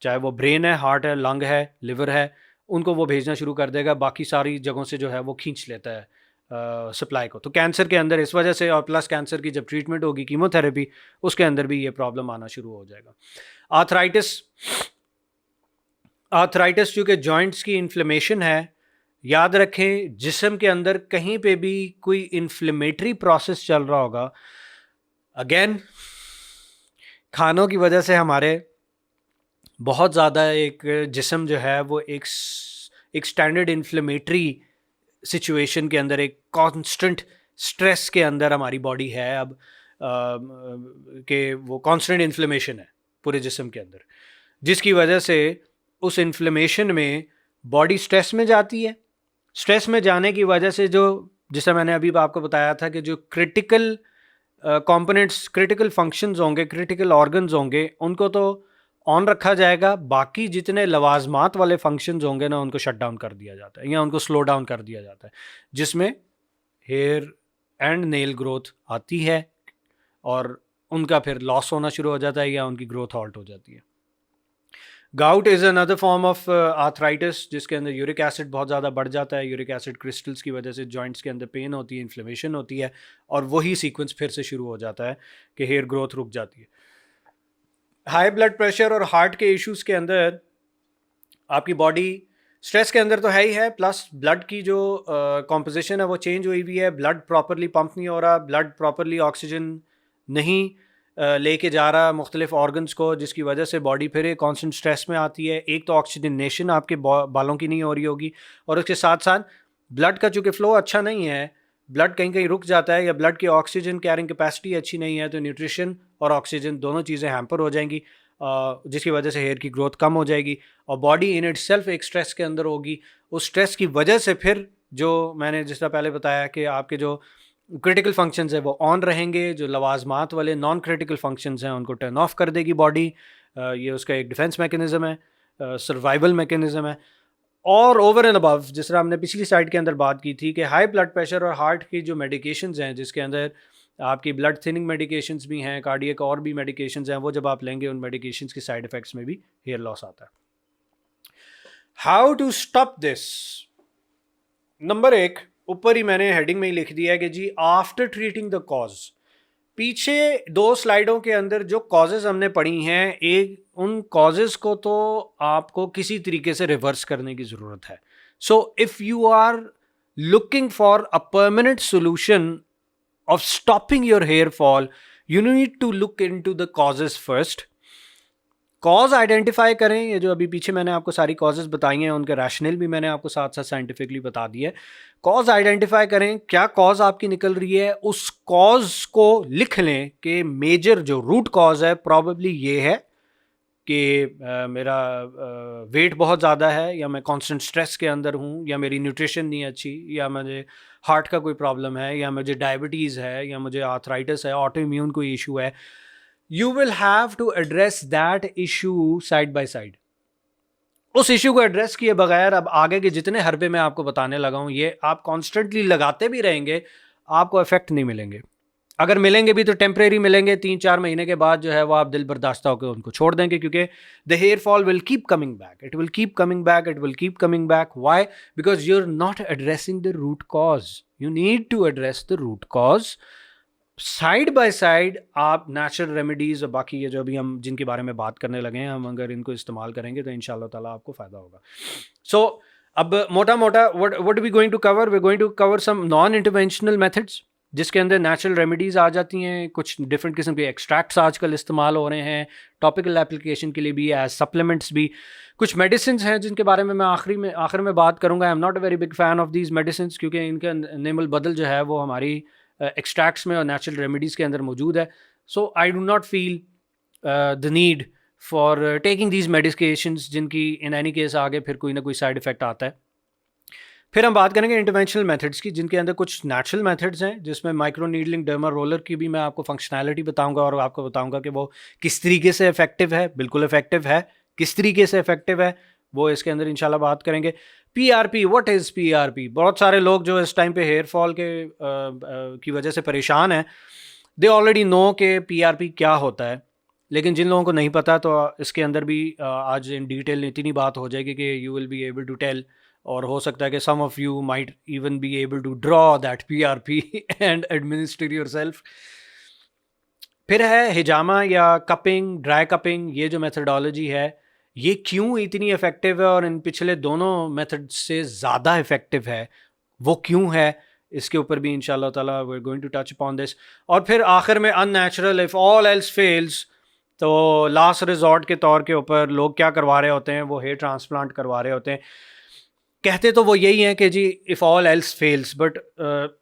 चाहे वो ब्रेन है, हार्ट है, लंग है, लिवर है, उनको वो भेजना शुरू कर देगा, बाकी सारी जगहों से जो है वो खींच लेता है सप्लाई को। तो कैंसर के अंदर इस वजह से, और प्लस कैंसर की जब ट्रीटमेंट होगी कीमोथेरेपी, उसके अंदर भी ये प्रॉब्लम आना शुरू हो जाएगा। आर्थराइटिस, आर्थराइटिस चूँकि जॉइंट्स की इन्फ्लेमेशन है, याद रखें जिस्म के अंदर कहीं पे भी कोई इन्फ्लेमेटरी प्रोसेस चल रहा होगा, अगेन खानों की वजह से हमारे बहुत ज़्यादा एक जिस्म जो है वो एक स्टैंडर्ड इन्फ्लेमेटरी सिचुएशन के अंदर, एक कांस्टेंट स्ट्रेस के अंदर हमारी बॉडी है अब, कि वो कांस्टेंट इन्फ्लेमेशन है पूरे जिस्म के अंदर, जिसकी वजह से उस इन्फ्लेमेशन में बॉडी स्ट्रेस में जाती है। स्ट्रेस में जाने की वजह से जो, जैसा मैंने अभी आपको बताया था कि जो क्रिटिकल कंपोनेंट्स, क्रिटिकल फंक्शंस होंगे, क्रिटिकल ऑर्गन्स होंगे, उनको तो ऑन रखा जाएगा, बाकी जितने लवाजमात वाले फंक्शंस होंगे ना, उनको शट डाउन कर दिया जाता है या उनको स्लो डाउन कर दिया जाता है, जिसमें हेयर एंड नेल ग्रोथ आती है और उनका फिर लॉस होना शुरू हो जाता है या उनकी ग्रोथ हॉल्ट हो जाती है। Gout is another form of arthritis, जिसके अंदर यूरिक एसिड बहुत ज़्यादा बढ़ जाता है। यूरिक एसिड क्रिस्टल्स की वजह से जॉइंट्स के अंदर पेन होती है, इन्फ्लेमेशन होती है, और वही सीक्वेंस फिर से शुरू हो जाता है कि हेयर ग्रोथ रुक जाती है। हाई ब्लड प्रेशर और हार्ट के इश्यूज़ के अंदर आपकी बॉडी स्ट्रेस के अंदर तो है ही है, प्लस ब्लड की जो कॉम्पोजिशन है वो चेंज हुई हुई है, ब्लड प्रॉपरली पंप नहीं हो रहा, ब्लड प्रॉपरली ऑक्सीजन नहीं लेके जा रहा मुख्तलिफ ऑर्गन्स को, जिसकी वजह से बॉडी फिर एक कॉन्स्टेंट स्ट्रेस में आती है। एक तो ऑक्सीजनेशन आपके बालों की नहीं हो रही होगी, और उसके साथ साथ ब्लड का चूँकि फ़्लो अच्छा नहीं है, ब्लड कहीं कहीं रुक जाता है, या ब्लड की ऑक्सीजन कैरिंग कैपेसिटी अच्छी नहीं है, तो न्यूट्रिशन और ऑक्सीजन दोनों चीज़ें हैम्पर हो जाएंगी, जिसकी वजह से हेयर की ग्रोथ कम हो जाएगी, और बॉडी इन इट सेल्फ एक स्ट्रेस के अंदर होगी। उस स्ट्रेस की वजह से फिर जो मैंने जिस तरह पहले बताया कि आपके जो क्रिटिकल फंक्शंस है वो ऑन रहेंगे, जो लवाजमात वाले नॉन क्रिटिकल फंक्शंस हैं उनको टर्न ऑफ कर देगी बॉडी। ये उसका एक डिफेंस मैकेनिज़्म है, सर्वाइवल मैकेनिज़्म है। और ओवर एंड अबव, जिस तरह हमने पिछली साइड के अंदर बात की थी कि हाई ब्लड प्रेशर और हार्ट की जो मेडिकेशंस हैं, जिसके अंदर आपकी ब्लड थिनिंग मेडिकेशंस भी हैं, कार्डियक और भी मेडिकेशंस हैं, वो जब आप लेंगे उन मेडिकेशंस के साइड इफ़ेक्ट्स में भी हेयर लॉस आता है। How to stop this? Number 1 ऊपर ही मैंने हेडिंग में ही लिख दिया है कि जी आफ्टर ट्रीटिंग द कॉज। पीछे 2 स्लाइडों के अंदर जो कॉजेज हमने पढ़ी हैं, एक उन कॉजेज को तो आपको किसी तरीके से रिवर्स करने की ज़रूरत है। So if you are looking for a permanent solution of stopping your hair fall, you need to look into the causes first. Cause identify करें, ये जो अभी पीछे मैंने आपको सारी कॉजेज बताई हैं उनके रैशनल भी मैंने आपको साथ साथ साइंटिफिकली बता दिए। कॉज आइडेंटिफाई करें, क्या कॉज आपकी निकल रही है, उस कॉज को लिख लें कि मेजर जो रूट कॉज है प्रॉबेबली ये है कि मेरा वेट बहुत ज़्यादा है, या मैं कांस्टेंट स्ट्रेस के अंदर हूँ, या मेरी न्यूट्रिशन नहीं अच्छी, या मुझे हार्ट का कोई प्रॉब्लम है, या मुझे डायबिटीज़ है, या मुझे आर्थराइटिस है, ऑटो इम्यून कोई इशू है। you will have to address that issue side by side. उस इश्यू को एड्रेस किए बगैर अब आगे के जितने हरबे मैं आपको बताने लगा हूं, ये आप कॉन्स्टेंटली लगाते भी रहेंगे, आपको इफेक्ट नहीं मिलेंगे. अगर मिलेंगे भी तो टेम्परेरी मिलेंगे, 3-4 महीने के बाद जो है वो आप दिल बर्दाश्त होकर उनको छोड़ देंगे, क्योंकि the hair fall will keep coming back, it will keep coming back, it will keep coming back. Why? Because you are not addressing the root cause. You need to address the root cause. Side by side आप natural remedies और बाकी ये जो अभी हम जिनके बारे में बात करने लगे हैं, हम अगर इनको इस्तेमाल करेंगे तो इंशाल्लाह ताला आपको फ़ायदा होगा. सो अब मोटा मोटा what we going to cover, we going to cover some non interventional methods जिसके अंदर नेचुरल रेमेडीज़ आ जाती हैं. कुछ डिफरेंट किस्म के एक्सट्रैक्ट्स आजकल इस्तेमाल हो रहे हैं टॉपिकल एप्लीकेशन के लिए भी, एज सप्लीमेंट्स भी. कुछ मेडिसिन हैं जिनके बारे में मैं आखिर में बात करूँगा. I am not a very big fan of these medicine, क्योंकि इनका नेमल बदल जो है वो हमारी एक्सट्रैक्ट्स में और नेचुरल रेमेडीज़ के अंदर मौजूद है. So I do not feel the need for taking these medications जिनकी इन एनी केस आगे फिर कोई ना कोई साइड इफ़ेक्ट आता है. फिर हम बात करेंगे इंटरवेंशनल मेथड्स की, जिनके अंदर कुछ नेचुरल मेथड्स हैं, जिसमें माइक्रो नीडलिंग, डर्मा रोलर की भी मैं आपको फंक्शनैलिटी बताऊंगा और आपको बताऊंगा कि वो किस तरीके से इफेक्टिव है. बिल्कुल इफेक्टिव है. किस तरीके से इफेक्टिव है वो इसके अंदर इंशाल्लाह बात करेंगे. PRP, what is PRP? बहुत सारे लोग जो इस टाइम पे हेयर फॉल की वजह से परेशान हैं, दे ऑलरेडी नो कि PRP क्या होता है. लेकिन जिन लोगों को नहीं पता तो इसके अंदर भी आज इन डिटेल इतनी बात हो जाएगी कि you will be able to tell, और हो सकता है कि some of you might even be able to draw that PRP and administer yourself. फिर है हिजामा या कपिंग, ड्राई कपिंग. ये जो मेथडोलॉजी है ये क्यों इतनी इफ़ेक्टिव है और इन पिछले दोनों मेथड से ज़्यादा इफ़ेक्टिव है, वो क्यों है, इसके ऊपर भी इंशाल्लाह ताला we are going to touch upon this. और फिर आखिर में unnatural, if all else fails, तो लास्ट रिजॉर्ट के तौर के ऊपर लोग क्या करवा रहे होते हैं, वो हेयर ट्रांसप्लांट करवा रहे होते हैं. कहते तो वो यही है कि जी if all else fails, but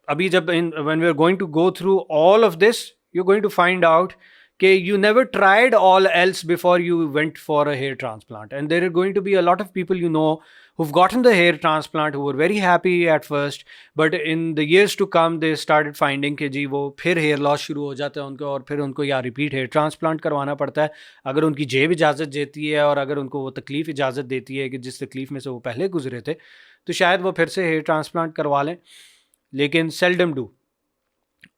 अभी जब when we are going to go through all of this, you are going to find out कि you never tried all else before you went for a hair transplant, and there are going to be a lot of people you know who've gotten the hair transplant who were very happy at first, but in the years to come they started finding कि जी वो फिर hair loss शुरू हो जाता है उनको, और फिर उनको या रिपीट हेयर ट्रांसप्लांट करवाना पड़ता है अगर उनकी जेब इजाज़त देती है, और अगर उनको वो तकलीफ़ इजाज़त देती है कि जिस तकलीफ़ में से वो पहले गुजरे थे, तो शायद वो फिर से हेयर ट्रांसप्लांट करवा लें. लेकिन सेल्डम डू,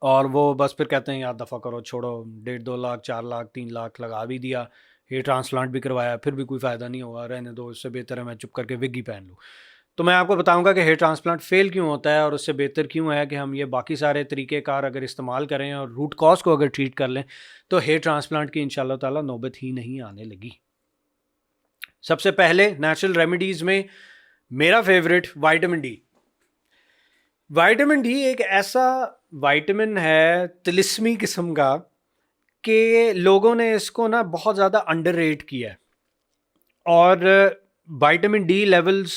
और वो बस फिर कहते हैं यार दफ़ा करो, छोड़ो, 1.5-2 लाख 4 लाख 3 लाख लगा भी दिया, हेयर ट्रांसप्लांट भी करवाया, फिर भी कोई फ़ायदा नहीं होगा, रहने दो, इससे बेहतर है मैं चुप करके विग ही पहन लूँ. तो मैं आपको बताऊंगा कि हेयर ट्रांसप्लांट फ़ेल क्यों होता है, और उससे बेहतर क्यों है कि हम ये बाकी सारे तरीक़ेकार अगर इस्तेमाल करें और रूट कॉज को अगर ट्रीट कर लें तो हेयर ट्रांसप्लांट की इंशाल्लाह ताला नौबत ही नहीं आने लगी. सबसे पहले नेचुरल रेमेडीज़ में मेरा favourite vitamin D. Vitamin D एक ऐसा विटामिन है तिलिस्मी किस्म का कि लोगों ने इसको ना बहुत ज़्यादा अंडररेट किया है. और विटामिन डी लेवल्स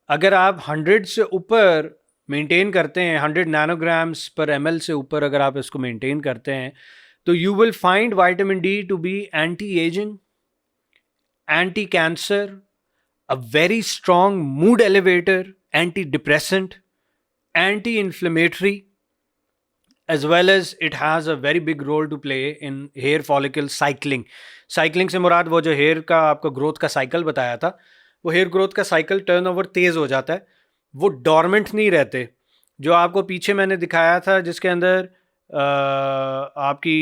अगर आप 100 से ऊपर मेंटेन करते हैं, 100 नैनोग्राम्स पर ml से ऊपर अगर आप इसको मेंटेन करते हैं, तो you will find vitamin D to be anti ageing, anti cancer, a very strong mood elevator, anti depressant, anti-inflammatory, as well as it has a very big role to play in hair follicle cycling. Cycling से मुराद वो जो hair का आपको growth का cycle बताया था, वो hair growth का साइकिल टर्नओवर तेज़ हो जाता है, वो डॉर्मेंट नहीं रहते. जो आपको पीछे मैंने दिखाया था जिसके अंदर आपकी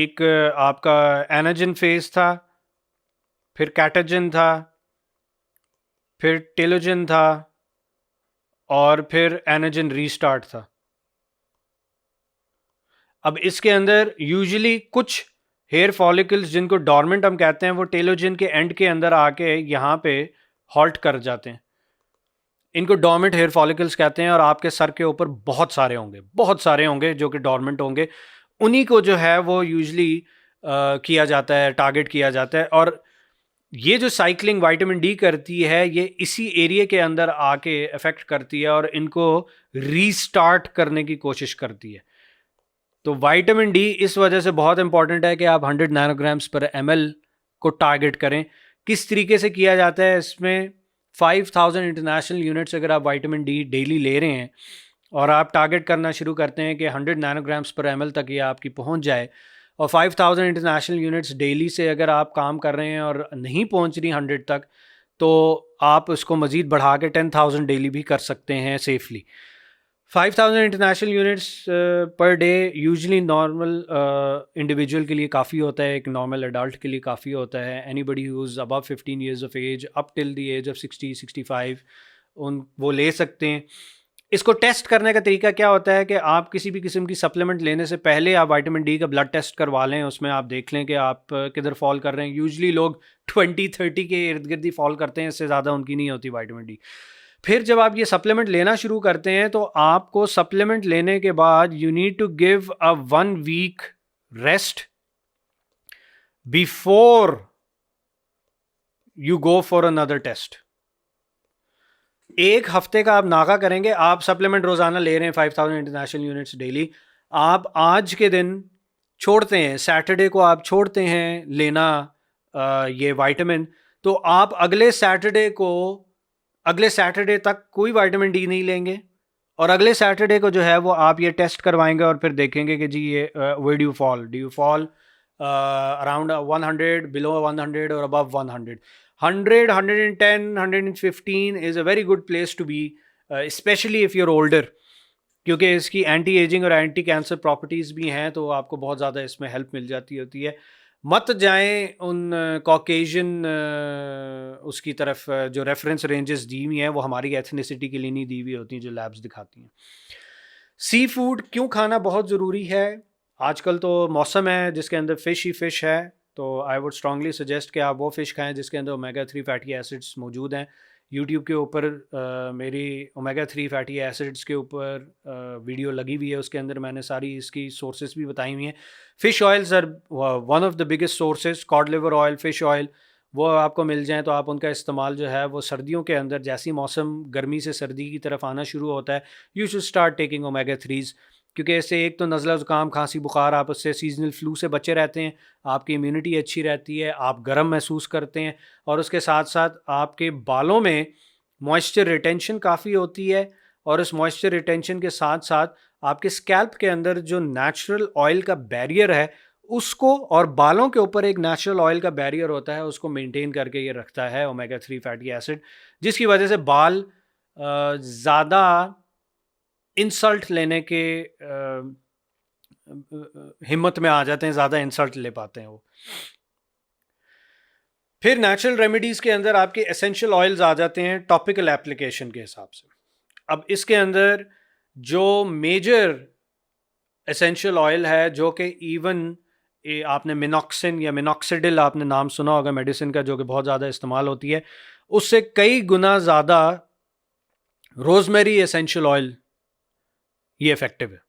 एक आपका एनाजिन फेज था, फिर कैटाजिन था, फिर टेलोजिन था, और फिर एनाजिन रीस्टार्ट था. अब इसके अंदर यूजुअली कुछ हेयर फॉलिकल्स जिनको डॉर्मेंट हम कहते हैं, वो टेलोजिन के एंड के अंदर आके यहाँ पे हॉल्ट कर जाते हैं. इनको डॉर्मेंट हेयर फॉलिकल्स कहते हैं, और आपके सर के ऊपर बहुत सारे होंगे जो कि डॉर्मेंट होंगे. उन्हीं को जो है वो यूजुअली किया जाता है, टारगेट किया जाता है. और ये जो साइकिलिंग विटामिन डी करती है, ये इसी एरिया के अंदर आके अफेक्ट करती है और इनको रीस्टार्ट करने की कोशिश करती है. तो विटामिन डी इस वजह से बहुत इंपॉर्टेंट है कि आप 100 नैनोग्राम्स पर ml को टारगेट करें. किस तरीके से किया जाता है, इसमें 5000 इंटरनेशनल यूनिट्स अगर आप विटामिन डी डेली ले रहे हैं, और आप टारगेट करना शुरू करते हैं कि 100 नैनोग्राम्स पर ml तक ये आपकी पहुंच जाए, और 5000 इंटरनेशनल यूनिट्स डेली से अगर आप काम कर रहे हैं और नहीं पहुंच रही 100 तक, तो आप उसको मज़ीद बढ़ा के 10,000 डेली भी कर सकते हैं safely. 5000 international units per day usually normal individual के लिए काफ़ी होता है, एक नॉर्मल अडल्ट के लिए काफ़ी होता है। Anybody who is above 15 years of age up till the age of 60-65 वो ले सकते हैं। इसको टेस्ट करने का तरीका क्या होता है कि आप किसी भी किस्म की सप्लीमेंट लेने से पहले आप विटामिन डी का ब्लड टेस्ट करवा लें। उसमें आप देख लें कि आप किधर फॉल कर रहे हैं। यूजली लोग 20-30 के इर्द गिर्द ही फॉल करते हैं, इससे ज़्यादा उनकी नहीं होती विटामिन डी। फिर जब आप ये सप्लीमेंट लेना शुरू करते हैं तो आपको सप्लीमेंट लेने के बाद you need to give a 1 week rest before you go for another test. एक हफ्ते का आप नागा करेंगे, आप सप्लीमेंट रोजाना ले रहे हैं 5000 इंटरनेशनल यूनिट्स डेली, आप आज के दिन छोड़ते हैं, सैटरडे को आप छोड़ते हैं लेना ये विटामिन, तो आप अगले सैटरडे तक कोई विटामिन डी नहीं लेंगे और अगले सैटरडे को जो है वो आप ये टेस्ट करवाएंगे और फिर देखेंगे कि जी ये way do you fall around 100, below 100 और above 100, 100, 110, 115 is a very good place to be, especially if you're older, क्योंकि इसकी एंटी एजिंग और एंटी कैंसर प्रॉपर्टीज़ भी हैं, तो आपको बहुत ज़्यादा इसमें हेल्प मिल जाती होती है। मत जाएं उन कॉकेशियन उसकी तरफ जो रेफरेंस रेंजेस दी हुई हैं, वो हमारी एथनिसिटी के लिए नहीं दी हुई होती, जो लैब्स दिखाती हैं। सी फूड क्यों खाना बहुत ज़रूरी है? आजकल तो मौसम है जिसके अंदर फ़िश ही फ़िश है, तो आई वुड स्ट्रांगली सजेस्ट कि आप वो फ़िश खाएं जिसके अंदर ओमेगा 3 फैटी एसिड्स मौजूद हैं। यूट्यूब के ऊपर मेरी ओमेगा 3 फैटी एसिड्स के ऊपर वीडियो लगी हुई है, उसके अंदर मैंने सारी इसकी सोर्सेज भी बताई हुई हैं। Fish oils are one of the biggest sources, cod liver oil, fish oil, वो आपको मिल जाएँ तो आप उनका इस्तेमाल जो है वो सर्दियों के अंदर, जैसी मौसम गर्मी से सर्दी की तरफ आना शुरू होता है, you should start taking omega 3s, क्योंकि इससे एक तो नज़ला ज़ुकाम खांसी बुखार, आप उससे सीजनल फ्लू से बचे रहते हैं, आपकी इम्यूनिटी अच्छी रहती है, आप गर्म महसूस करते हैं और उसके साथ साथ आपके बालों में मॉइस्चर रिटेंशन काफ़ी होती है और उस मॉइस्चर रिटेंशन के साथ साथ आपके स्कैल्प के अंदर जो नेचुरल ऑयल का बैरियर है उसको, और बालों के ऊपर एक नेचुरल ऑयल का बैरियर होता है, उसको मेंटेन करके ये रखता है ओमेगा 3 फैटी एसिड, जिसकी वजह से बाल ज़्यादा इंसल्ट लेने के हिम्मत में आ जाते हैं, ज़्यादा इंसल्ट ले पाते हैं वो। फिर नेचुरल रेमेडीज़ के अंदर आपके एसेंशियल ऑयल्स आ जाते हैं टॉपिकल एप्लीकेशन के हिसाब से। अब इसके अंदर जो मेजर एसेंशियल ऑयल है, जो कि इवन आपने मिनॉक्सिन या मिनॉक्सिडिल आपने नाम सुना होगा मेडिसिन का, जो कि बहुत ज़्यादा इस्तेमाल होती है, उससे कई गुना ज़्यादा रोज़मेरी एसेंशियल ऑयल ये इफेक्टिव है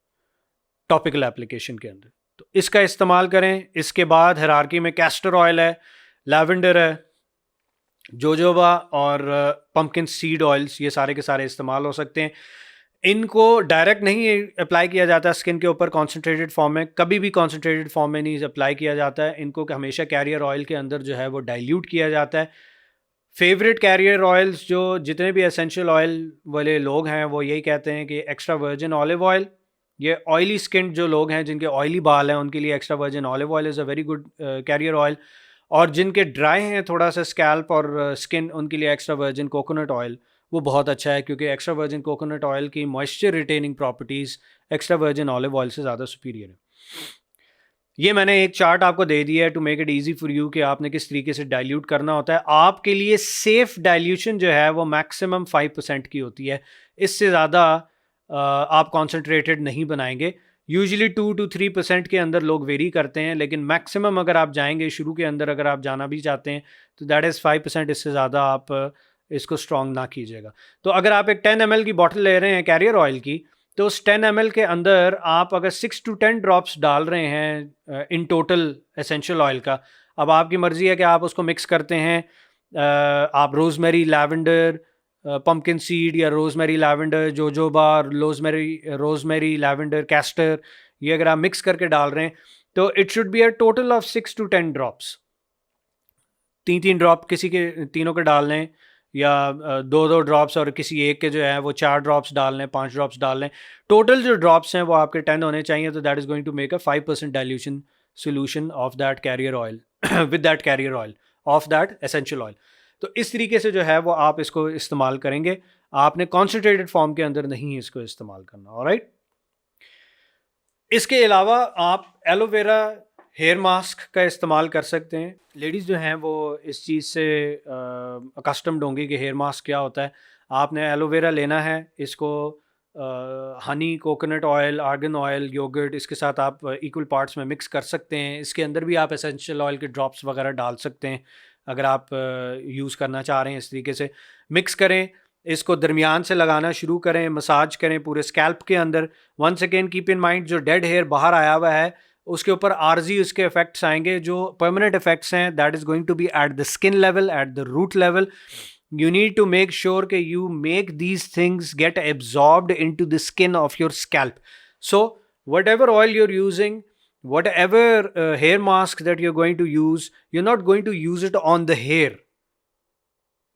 टॉपिकल एप्लीकेशन के अंदर, तो इसका इस्तेमाल करें। इसके बाद हायरार्की में कैस्टर ऑयल है, लैवेंडर है, जोजोबा और पम्पकिन सीड ऑयल्स, ये सारे के सारे इस्तेमाल हो सकते हैं। इनको डायरेक्ट नहीं अप्लाई किया जाता स्किन के ऊपर कॉन्सेंट्रेटेड फॉर्म में, कभी भी कॉन्सेंट्रेटेड फॉर्म में नहीं अप्लाई किया जाता है। इनको हमेशा कैरियर ऑयल के अंदर जो है वो डाइल्यूट किया जाता है। फेवरेट कैरियर ऑयल्स जो जितने भी एसेंशियल ऑयल वाले लोग हैं वो यही कहते हैं कि एक्स्ट्रा वर्जिन ऑलिव ऑयल, ये ऑयली स्किन जो लोग हैं जिनके ऑयली बाल हैं उनके लिए extra virgin olive oil is a very good career oil, और जिनके ड्राई हैं थोड़ा सा स्कैल्प और स्किन, उनके लिए एक्स्ट्रा वर्जिन कोकोनट ऑयल वो बहुत अच्छा है, क्योंकि एक्स्ट्रा वर्जिन कोकोनट ऑयल की moisture retaining properties extra virgin olive oil से ज़्यादा सुपीरियर है। ये मैंने एक चार्ट आपको दे दिया है to make it easy for you कि आपने किस तरीके से डाइल्यूट करना होता है। आपके लिए सेफ़ डाइल्यूशन जो है वो मैक्सिमम 5% की होती है, इससे ज़्यादा आप कॉन्सेंट्रेटेड नहीं बनाएंगे। यूजुअली 2 to 3% के अंदर लोग वेरी करते हैं, लेकिन मैक्सिमम अगर आप जाएंगे शुरू के अंदर, अगर आप जाना भी चाहते हैं तो दैट इज़ 5%, इससे ज़्यादा आप इसको स्ट्रॉन्ग ना कीजिएगा। तो अगर आप एक 10 ml की बॉटल ले रहे हैं कैरियर ऑयल की, तो उस 10 ml के अंदर आप अगर 6 to 10 ड्रॉप्स डाल रहे हैं इन टोटल एसेंशियल ऑयल का, अब आपकी मर्ज़ी है कि आप उसको मिक्स करते हैं। आप रोज़मेरी, लैवेंडर, पम्पकिन सीड या rosemary lavender, jojoba, rosemary lavender, castor, ये अगर आप मिक्स करके डाल रहे हैं तो it should be a total of 6 to 10 drops. 3-3 drop किसी के तीनों के डाल लें, या 2-2 ड्रॉप्स और किसी एक के जो है वो 4 ड्रॉप्स डाल लें, 5 ड्रॉप्स डाल लें। टोटल जो ड्रॉप्स हैं वो आपके 10 होने चाहिए, तो that is going to make a 5% dilution solution of that carrier oil with that carrier oil of that essential oil. तो इस तरीके से जो है वो आप इसको इस्तेमाल करेंगे, आपने कॉन्सेंट्रेटेड फॉर्म के अंदर नहीं इसको इस्तेमाल करना, ऑलराइट। इसके अलावा आप एलोवेरा हेयर मास्क का इस्तेमाल कर सकते हैं। लेडीज़ जो हैं वो इस चीज़ से अकस्टम्ड होंगी कि हेयर मास्क क्या होता है। आपने एलोवेरा लेना है, इसको honey, coconut oil, argan oil, yoghurt, इसके साथ आप इक्वल पार्ट्स में मिक्स कर सकते हैं। इसके अंदर भी आप एसेंशियल ऑयल के ड्रॉप्स वगैरह डाल सकते हैं अगर आप यूज़ करना चाह रहे हैं। इस तरीके से मिक्स करें, इसको दरमियान से लगाना शुरू करें, मसाज करें पूरे स्कैल्प के अंदर। Once again keep in mind, जो डेड हेयर बाहर आया हुआ है उसके ऊपर आर्जी उसके इफेक्ट्स आएंगे, जो परमानेंट इफेक्ट्स हैं that is going to be at the skin level, at the root level. You need to make sure that you make these things get absorbed into the skin of your scalp. So whatever oil you're using, whatever hair mask that you're going to use, you're not going to use it on the hair.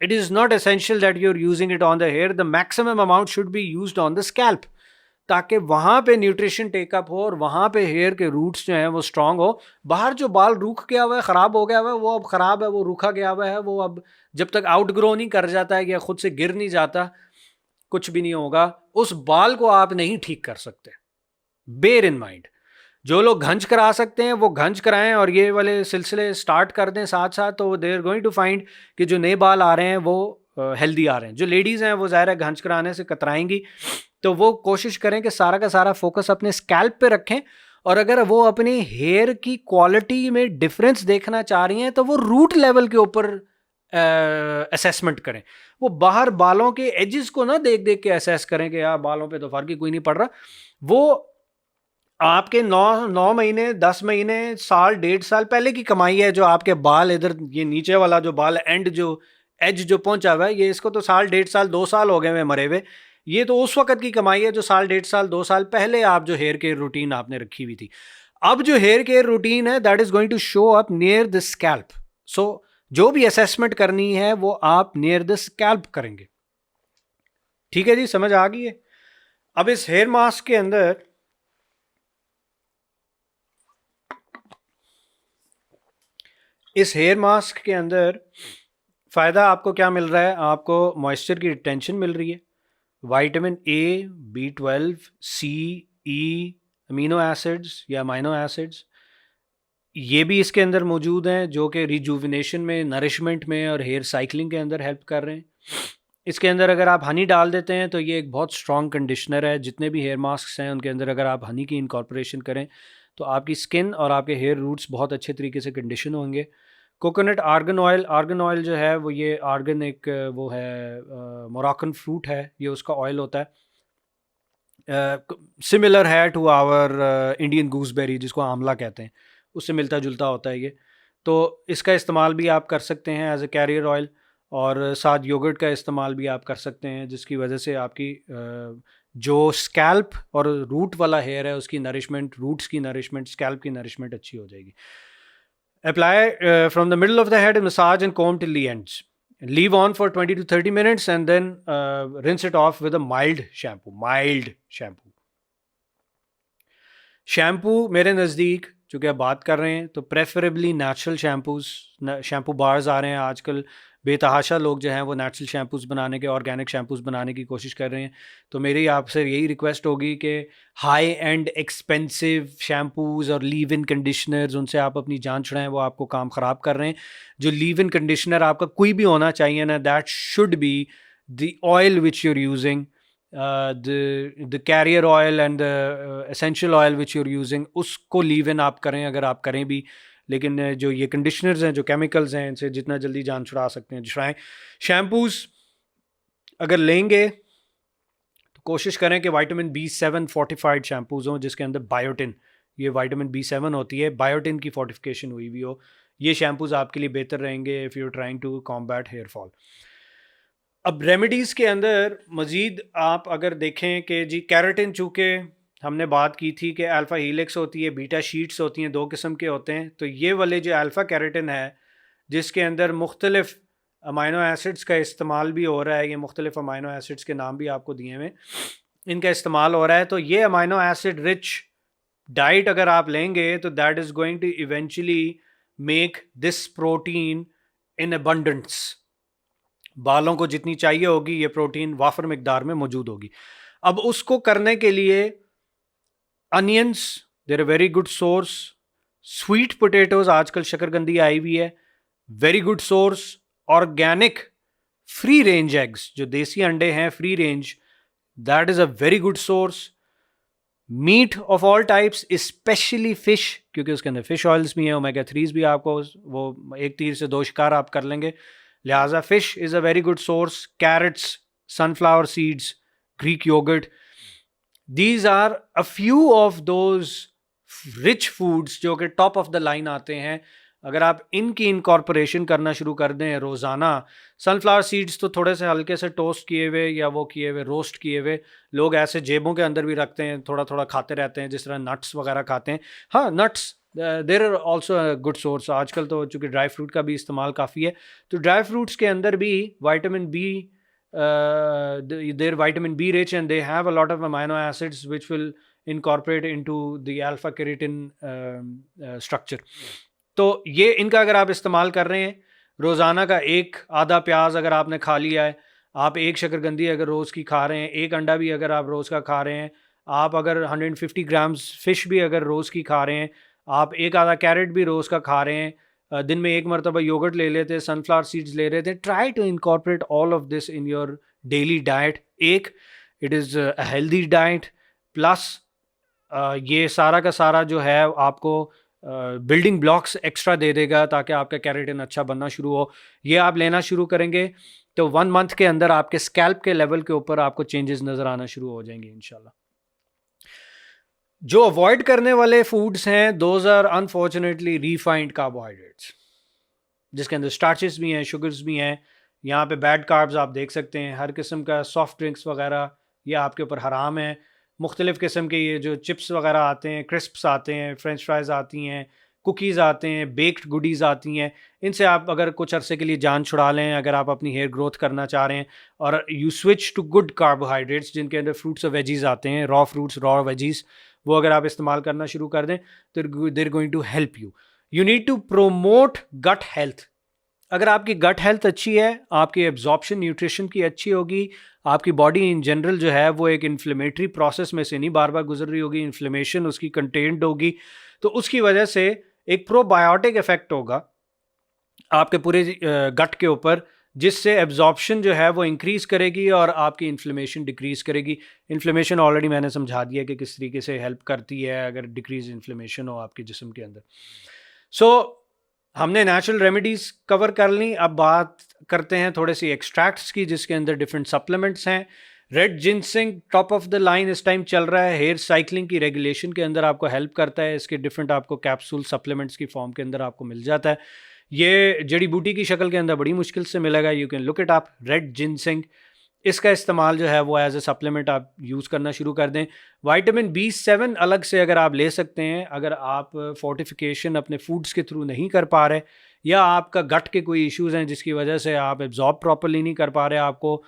It is not essential that you're using it on the hair. The maximum amount should be used on the scalp, ताकि वहाँ पे nutrition take up हो और वहाँ पे hair के roots जो हैं वो स्ट्रांग हो। बाहर जो बाल रूख गया हुआ है, ख़राब हो गया हुआ है, वो अब ख़राब है, वो रूखा गया हुआ है, वो अब जब तक आउटग्रो नहीं कर जाता है या ख़ुद से गिर नहीं जाता कुछ भी नहीं होगा। उस बाल को आप नहीं ठीक कर सकते। बेयर इन माइंड, जो लोग घंच करा सकते हैं वो घंच कराएं और ये वाले सिलसिले स्टार्ट कर दें साथ साथ, तो they are going to find कि जो नए बाल आ रहे हैं वो हेल्दी आ रहे हैं। जो लेडीज़ हैं वो ज़ाहिर है घंच कराने से कतराएंगी, तो वो कोशिश करें कि सारा का सारा फोकस अपने स्कैल्प पे रखें। और अगर वो अपनी हेयर की क्वालिटी में डिफरेंस देखना चाह रही हैं तो वो रूट लेवल के ऊपर असेसमेंट करें। वो बाहर बालों के एजेस को ना देख देख के असेस करें कि यार बालों पे तो फर्क ही कोई नहीं पड़ रहा। वो आपके 9 महीने, 10 महीने, साल, 1.5 साल पहले की कमाई है। जो आपके बाल इधर ये नीचे वाला जो बाल एंड जो एज जो पहुंचा हुआ है, ये इसको तो साल, 1.5 साल, 2 साल हो गए हुए मरे हुए। ये तो उस वक्त की कमाई है जो साल, 1.5 साल, 2 साल पहले आप जो हेयर केयर रूटीन आपने रखी हुई थी। अब जो हेयर केयर रूटीन है that is going to show up near the scalp. So जो भी असेसमेंट करनी है वो आप नियर द स्कैल्प करेंगे। ठीक है जी, समझ आ गई है। अब इस हेयर मास्क के अंदर फ़ायदा आपको क्या मिल रहा है? आपको मॉइस्चर की रिटेंशन मिल रही है, vitamin A, B12, C, E, amino acids या अमाइनो एसिड्स ये भी इसके अंदर मौजूद हैं, जो कि रिजुविनेशन में, नरिशमेंट में और हेयर साइकिलिंग के अंदर हेल्प कर रहे हैं। इसके अंदर अगर आप हनी डाल देते हैं तो ये एक बहुत स्ट्रॉन्ग कंडीशनर है। जितने भी हेयर मास्क हैं उनके अंदर अगर आप हनी की इनकॉर्पोरेशन करें तो आपकी स्किन और आपके हेयर रूट्स बहुत अच्छे तरीके से कंडीशन होंगे। कोकोनट आर्गन ऑयल जो है वो, ये आर्गन एक वो है मोरक्कन फ्रूट है, ये उसका ऑयल होता है। सिमिलर है टू आवर इंडियन गूसबेरी जिसको आंवला कहते हैं, उससे मिलता जुलता होता है ये। तो इसका इस्तेमाल भी आप कर सकते हैं एज ए कैरियर ऑयल, और साथ योगर्ट का इस्तेमाल भी आप कर सकते हैं, जिसकी वजह से आपकी जो स्कैल्प और रूट वाला हेयर है उसकी नरिशमेंट, रूट्स की नरिशमेंट, स्कैल्प की नरिशमेंट अच्छी हो जाएगी। Apply from the middle of the head and massage and comb till the ends. Leave on for 20 to 30 minutes and then rinse it off with a mild shampoo. Shampoo मेरे नज़दीक, चूँकि आप बात कर रहे हैं तो प्रेफरेबली नेचुरल शैम्पू बार्स आ रहे हैं आजकल। बेतहाशा लोग जो हैं वो नेचुरल शैम्पूज़ बनाने के, ऑर्गेनिक शैम्पूज़ बनाने की कोशिश कर रहे हैं। तो मेरी आपसे यही रिक्वेस्ट होगी कि हाई एंड एक्सपेंसिव शैम्पूज़ और लीव इन कंडीशनर्स, उनसे आप अपनी जान छुड़ाएं, वो आपको काम ख़राब कर रहे हैं। जो लीव इन कंडीशनर आपका कोई भी होना चाहिए ना, that should be the oil which you're using, the carrier oil and the essential oil which you're using, उसको लीव इन आप करें अगर आप करें भी। लेकिन जो ये कंडीशनर्स हैं, जो केमिकल्स हैं, इनसे जितना जल्दी जान छुड़ा सकते हैं छुड़ाएं। शैम्पूज़ अगर लेंगे तो कोशिश करें कि विटामिन B7 फोर्टिफाइड शैम्पूज़ हों, जिसके अंदर बायोटिन, ये विटामिन B7 होती है, बायोटिन की फोर्टिफिकेशन हुई हुई हो। ये शैम्पूज़ आपके लिए बेहतर रहेंगे if you are trying to combat hair fall. अब रेमेडीज़ के अंदर मज़ीद आप अगर देखें कि जी कैराटिन, चूँकि हमने बात की थी कि अल्फ़ा हीलिक्स होती है, बीटा शीट्स होती हैं, 2 किस्म के होते हैं। तो ये वाले जो अल्फ़ा कैराटिन है जिसके अंदर मुख्तलिफ़ अमाइनो एसिड्स का इस्तेमाल भी हो रहा है, ये मुख्तलिफ़ अमाइनो एसिड्स के नाम भी आपको दिए हुए, इनका इस्तेमाल हो रहा है। तो ये अमाइनो एसिड रिच डाइट अगर आप लेंगे तो that is going to eventually make this protein in abundance. बालों को जितनी चाहिए होगी ये प्रोटीन वाफर मिकदार में मौजूद होगी। अब उसको करने के लिए onions they're a very good source, sweet potatoes आजकल शकरकंदी आई हुई है, very good source. Organic free range eggs, जो देसी अंडे हैं free range, that is a very good source. Meat of all types, specially fish, क्योंकि उसके अंदर फिश ऑयल्स भी हैं, ओमेगा 3s भी, आपको वो एक तीर से दो शिकार आप कर लेंगे, लिहाजा fish is a very good source. Carrots, sunflower seeds, Greek yoghurt, these are a few of those rich foods जो कि टॉप ऑफ द लाइन आते हैं। अगर आप इनकी इनकॉर्पोरेशन करना शुरू कर दें रोज़ाना, सनफ्लावर सीड्स तो थोड़े से हल्के से टोस्ट किए हुए या वो किए हुए रोस्ट किए हुए लोग ऐसे जेबों के अंदर भी रखते हैं, थोड़ा थोड़ा खाते रहते हैं, जिस तरह नट्स वगैरह खाते हैं। हाँ, nuts there are also a good source. आजकल तो चूँकि ड्राई फ्रूट का भी इस्तेमाल काफ़ी है, तो ड्राई फ्रूट्स के अंदर भी vitamin B, they're vitamin B rich and they have a lot of amino acids which will incorporate into the alpha keratin structure. तो ये इनका अगर आप इस्तेमाल कर रहे हैं, रोज़ाना का एक आधा प्याज अगर आपने खा लिया है, आप एक शकरकंदी अगर रोज़ की खा रहे हैं, एक अंडा भी अगर आप रोज़ का खा रहे हैं, आप अगर 150 ग्राम्स फिश भी अगर रोज़ की खा रहे हैं, आप एक आधा कैरेट भी रोज़ का खा रहे हैं, दिन में एक मरतबा योगर्ट ले लेते हैं, सनफ्लावर सीड्स ले रहे थे, try to incorporate all of this in your daily diet. एक, it is a healthy diet, plus ये सारा का सारा जो है आपको बिल्डिंग ब्लॉक्स एक्स्ट्रा दे देगा ताकि आपका कैरेटिन अच्छा बनना शुरू हो। ये आप लेना शुरू करेंगे तो 1 मंथ के अंदर आपके स्कैल्प के लेवल के ऊपर आपको चेंजेस नज़र आना शुरू हो जाएंगे इंशाल्लाह। जो अवॉइड करने वाले फूड्स हैं, those are unfortunately refined carbohydrates, जिसके अंदर स्टार्चेस भी हैं, शुगर्स भी हैं। यहाँ पे बैड कार्ब्स आप देख सकते हैं, हर किस्म का सॉफ्ट ड्रिंक्स वगैरह ये आपके ऊपर हराम है। मुख्तलिफ़ किस्म के ये जो चिप्स वगैरह आते हैं, क्रिस्प्स आते हैं, फ्रेंच फ्राइज़ आती हैं, कुकीज़ आते हैं, बेक्ड गुडीज़ आती हैं, इनसे आप अगर कुछ अरसे के लिए जान छुड़ा लें, अगर आप अपनी हेयर ग्रोथ करना चाह रहे हैं, और you switch to good carbohydrates जिनके अंदर फ्रूट्स और वेजीज़ आते हैं, रॉ फ्रूट्स, रॉ वेजीज़, वो अगर आप इस्तेमाल करना शुरू कर दें तो there going to help you. You need to promote gut health. अगर आपकी गट हेल्थ अच्छी है, आपकी एब्जॉर्प्शन न्यूट्रिशन की अच्छी होगी, आपकी बॉडी इन जनरल जो है वो एक इन्फ्लेमेटरी प्रोसेस में से नहीं बार बार गुजर रही होगी, इन्फ्लेमेशन उसकी कंटेंट होगी, तो उसकी वजह से एक प्रोबायोटिक इफेक्ट होगा आपके पूरे गट के ऊपर, जिससे एब्जॉर्प्शन जो है वो इंक्रीज़ करेगी और आपकी इन्फ्लेमेशन डिक्रीज़ करेगी। इन्फ्लेमेशन ऑलरेडी मैंने समझा दिया कि किस तरीके से हेल्प करती है अगर डिक्रीज इन्फ्लेमेशन हो आपके जिस्म के अंदर। सो हमने नेचुरल रेमेडीज़ कवर कर ली, अब बात करते हैं थोड़े सी एक्सट्रैक्ट्स की जिसके अंदर डिफरेंट सप्लीमेंट्स हैं। Red ginseng top of the line इस टाइम चल रहा है, हेयर साइकिलिंग की रेगुलेशन के अंदर आपको हेल्प करता है। इसके डिफरेंट आपको कैप्सूल सप्लीमेंट्स की फॉर्म के अंदर आपको मिल जाता है। ये जड़ी बूटी की शक्ल के अंदर बड़ी मुश्किल से मिलेगा, you can look it up, red ginseng. इसका इस्तेमाल जो है वो एज ए सप्लीमेंट आप यूज़ करना शुरू कर दें। विटामिन B7 अलग से अगर आप ले सकते हैं, अगर आप फोर्टिफिकेशन अपने फूड्स के थ्रू नहीं कर पा रहे, या आपका गट के कोई इश्यूज़ हैं जिसकी वजह से आप एब्जॉर्ब प्रॉपर्ली नहीं कर पा रहे, आपको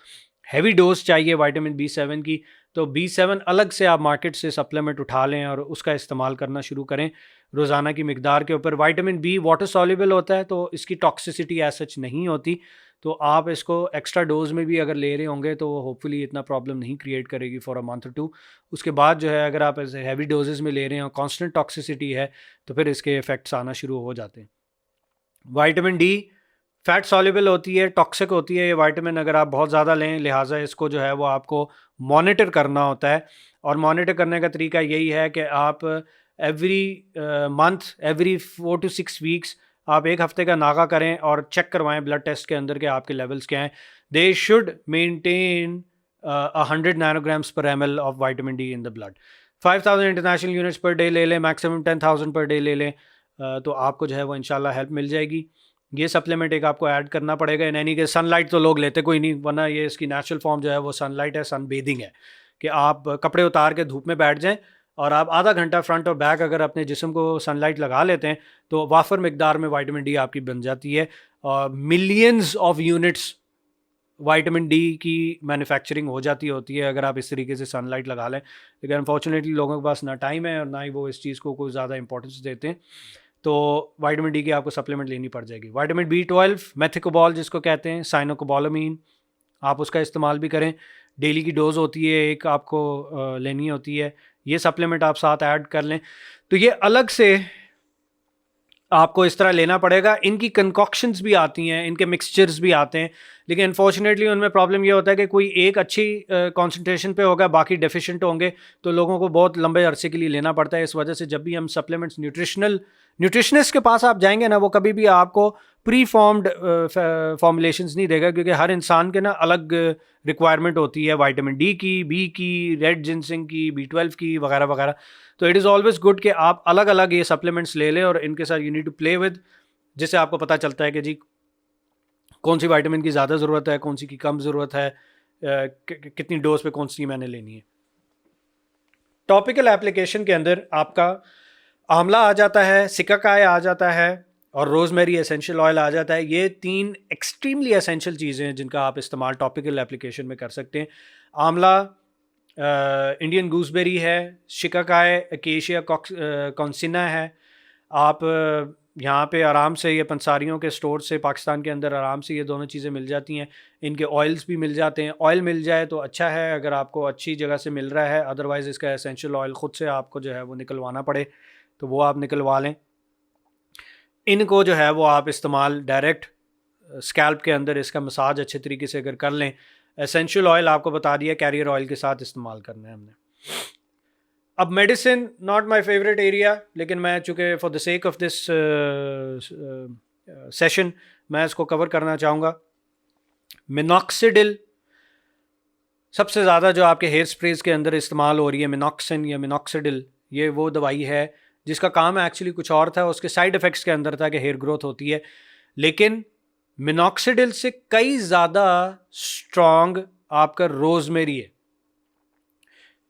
हैवी डोज चाहिए विटामिन B7 की, तो B7 अलग से आप मार्केट से सप्लीमेंट उठा लें और उसका इस्तेमाल करना शुरू करें रोज़ाना की मिकदार के ऊपर। विटामिन B वाटर सॉल्युबल होता है तो इसकी टॉक्सिसिटी एज सच नहीं होती, तो आप इसको एक्स्ट्रा डोज में भी अगर ले रहे होंगे तो होपफुली इतना प्रॉब्लम नहीं क्रिएट करेगी फॉर अ मंथ और 2। उसके बाद जो है अगर आप ऐसे हैवी डोजेस में ले रहे हैं और कॉन्स्टेंट टॉक्सिसिटी है तो फिर इसके इफ़ेक्ट्स आना शुरू हो जाते हैं। विटामिन D फैट सॉल्युबल होती है, टॉक्सिक होती है ये विटामिन अगर आप बहुत ज़्यादा लें, लिहाजा इसको जो है वो आपको मॉनिटर करना होता है। और मॉनिटर करने का तरीका यही है कि आप every month, every 4 to 6 weeks आप एक हफ्ते का नागा करें और चेक करवाएं ब्लड टेस्ट के अंदर के आपके लेवल्स क्या हैं। दे शुड मेंटेन 100 नैनोग्राम्स पर ml of vitamin D in the blood. 5000 international units per day ले लें, मैक्सिमम 10,000 पर डे ले लें, तो आपको जो है वो इंशाल्लाह हेल्प मिल जाएगी। ये सप्लीमेंट एक आपको ऐड करना पड़ेगा, यानी कि सनलाइट तो लोग लेते कोई नहीं, वरना ये इसकी नेचुरल फॉर्म जो है वो सनलाइट है, सन बेदिंग है, कि आप कपड़े उतार के धूप में बैठ जाएं और आप आधा घंटा फ्रंट और बैक अगर अपने जिस्म को सनलाइट लगा लेते हैं तो वाफर मिकदार में विटामिन D आपकी बन जाती है। और millions of units vitamin D की मैन्युफैक्चरिंग हो जाती होती है अगर आप इस तरीके से सनलाइट लगा लें, लेकिन अनफॉर्चुनेटली लोगों के पास ना टाइम है और ना ही वो इस चीज़ को कोई ज़्यादा इंपॉर्टेंस देते हैं। तो विटामिन डी की आपको सप्लीमेंट लेनी पड़ जाएगी। विटामिन B12 मेथिकोबॉल जिसको कहते हैं, साइनोकोबालामीन, आप उसका इस्तेमाल भी करें। डेली की डोज होती है एक, आपको लेनी होती है। ये सप्लीमेंट आप साथ ऐड कर लें। तो ये अलग से आपको इस तरह लेना पड़ेगा। इनकी कंकॉक्शंस भी आती हैं, इनके मिक्सचर्स भी आते हैं, लेकिन अनफॉर्चुनेटली उनमें प्रॉब्लम ये होता है कि कोई एक अच्छी कॉन्सेंट्रेशन पे होगा, बाकी डेफिशिएंट होंगे, तो लोगों को बहुत लंबे अरसे के लिए लेना पड़ता है। इस वजह से जब भी हम सप्लीमेंट्स न्यूट्रिशनिस्ट के पास आप जाएंगे ना, वो कभी भी आपको प्री फॉर्म्ड फॉर्मुलेशंस नहीं देगा, क्योंकि हर इंसान के ना अलग रिक्वायरमेंट होती है, विटामिन डी की, बी की, रेड जिंसिंग की, B12 की, वगैरह वगैरह। तो इट इज़ ऑलवेज गुड कि आप अलग अलग ये सप्लीमेंट्स ले लें और इनके साथ you need to play with, जिससे आपको पता चलता है कि जी कौन सी विटामिन की ज़्यादा ज़रूरत है, कौन सी की कम ज़रूरत है, कितनी डोज पे कौन सी मैंने लेनी है। टॉपिकल एप्लीकेशन के अंदर आपका आंवला आ जाता है, सिकाकाई आ जाता है और रोज़मेरी एसेंशियल ऑयल आ जाता है। ये 3 एक्सट्रीमली एसेंशियल चीज़ें हैं जिनका आप इस्तेमाल टॉपिकल एप्लीकेशन में कर सकते हैं। आंवला इंडियन गूसबेरी है, शिकाकाई एकेशिया कॉन्सिना है। आप यहाँ पे आराम से ये पंसारियों के स्टोर से पाकिस्तान के अंदर आराम से ये दोनों चीज़ें मिल जाती हैं। इनके ऑयल्स भी मिल जाते हैं। ऑयल मिल जाए तो अच्छा है अगर आपको अच्छी जगह से मिल रहा है, अदरवाइज़ इसका एसेंशियल ऑयल ख़ुद से आपको जो है वो निकलवाना पड़े तो वो आप निकलवा लें। इनको जो है वो आप इस्तेमाल डायरेक्ट स्कैल्प के अंदर इसका मसाज अच्छे तरीके से अगर कर लें। एसेंशियल ऑयल आपको बता दिया कैरियर ऑयल के साथ इस्तेमाल करना है हमने। अब medicine not my favourite area, लेकिन मैं चूँकि for the sake of this session मैं इसको कवर करना चाहूँगा। मिनॉक्सिडिल सबसे ज़्यादा जो आपके हेयर स्प्रेज के अंदर इस्तेमाल हो रही है, मिनॉक्सिन या मिनॉक्सिडिल, ये वो दवाई है जिसका काम एक्चुअली कुछ और था, उसके साइड इफ़ेक्ट्स के अंदर था कि हेयर ग्रोथ होती है। लेकिन मिनॉक्सिडिल से कई ज़्यादा स्ट्रॉन्ग आपका रोज़मेरी है।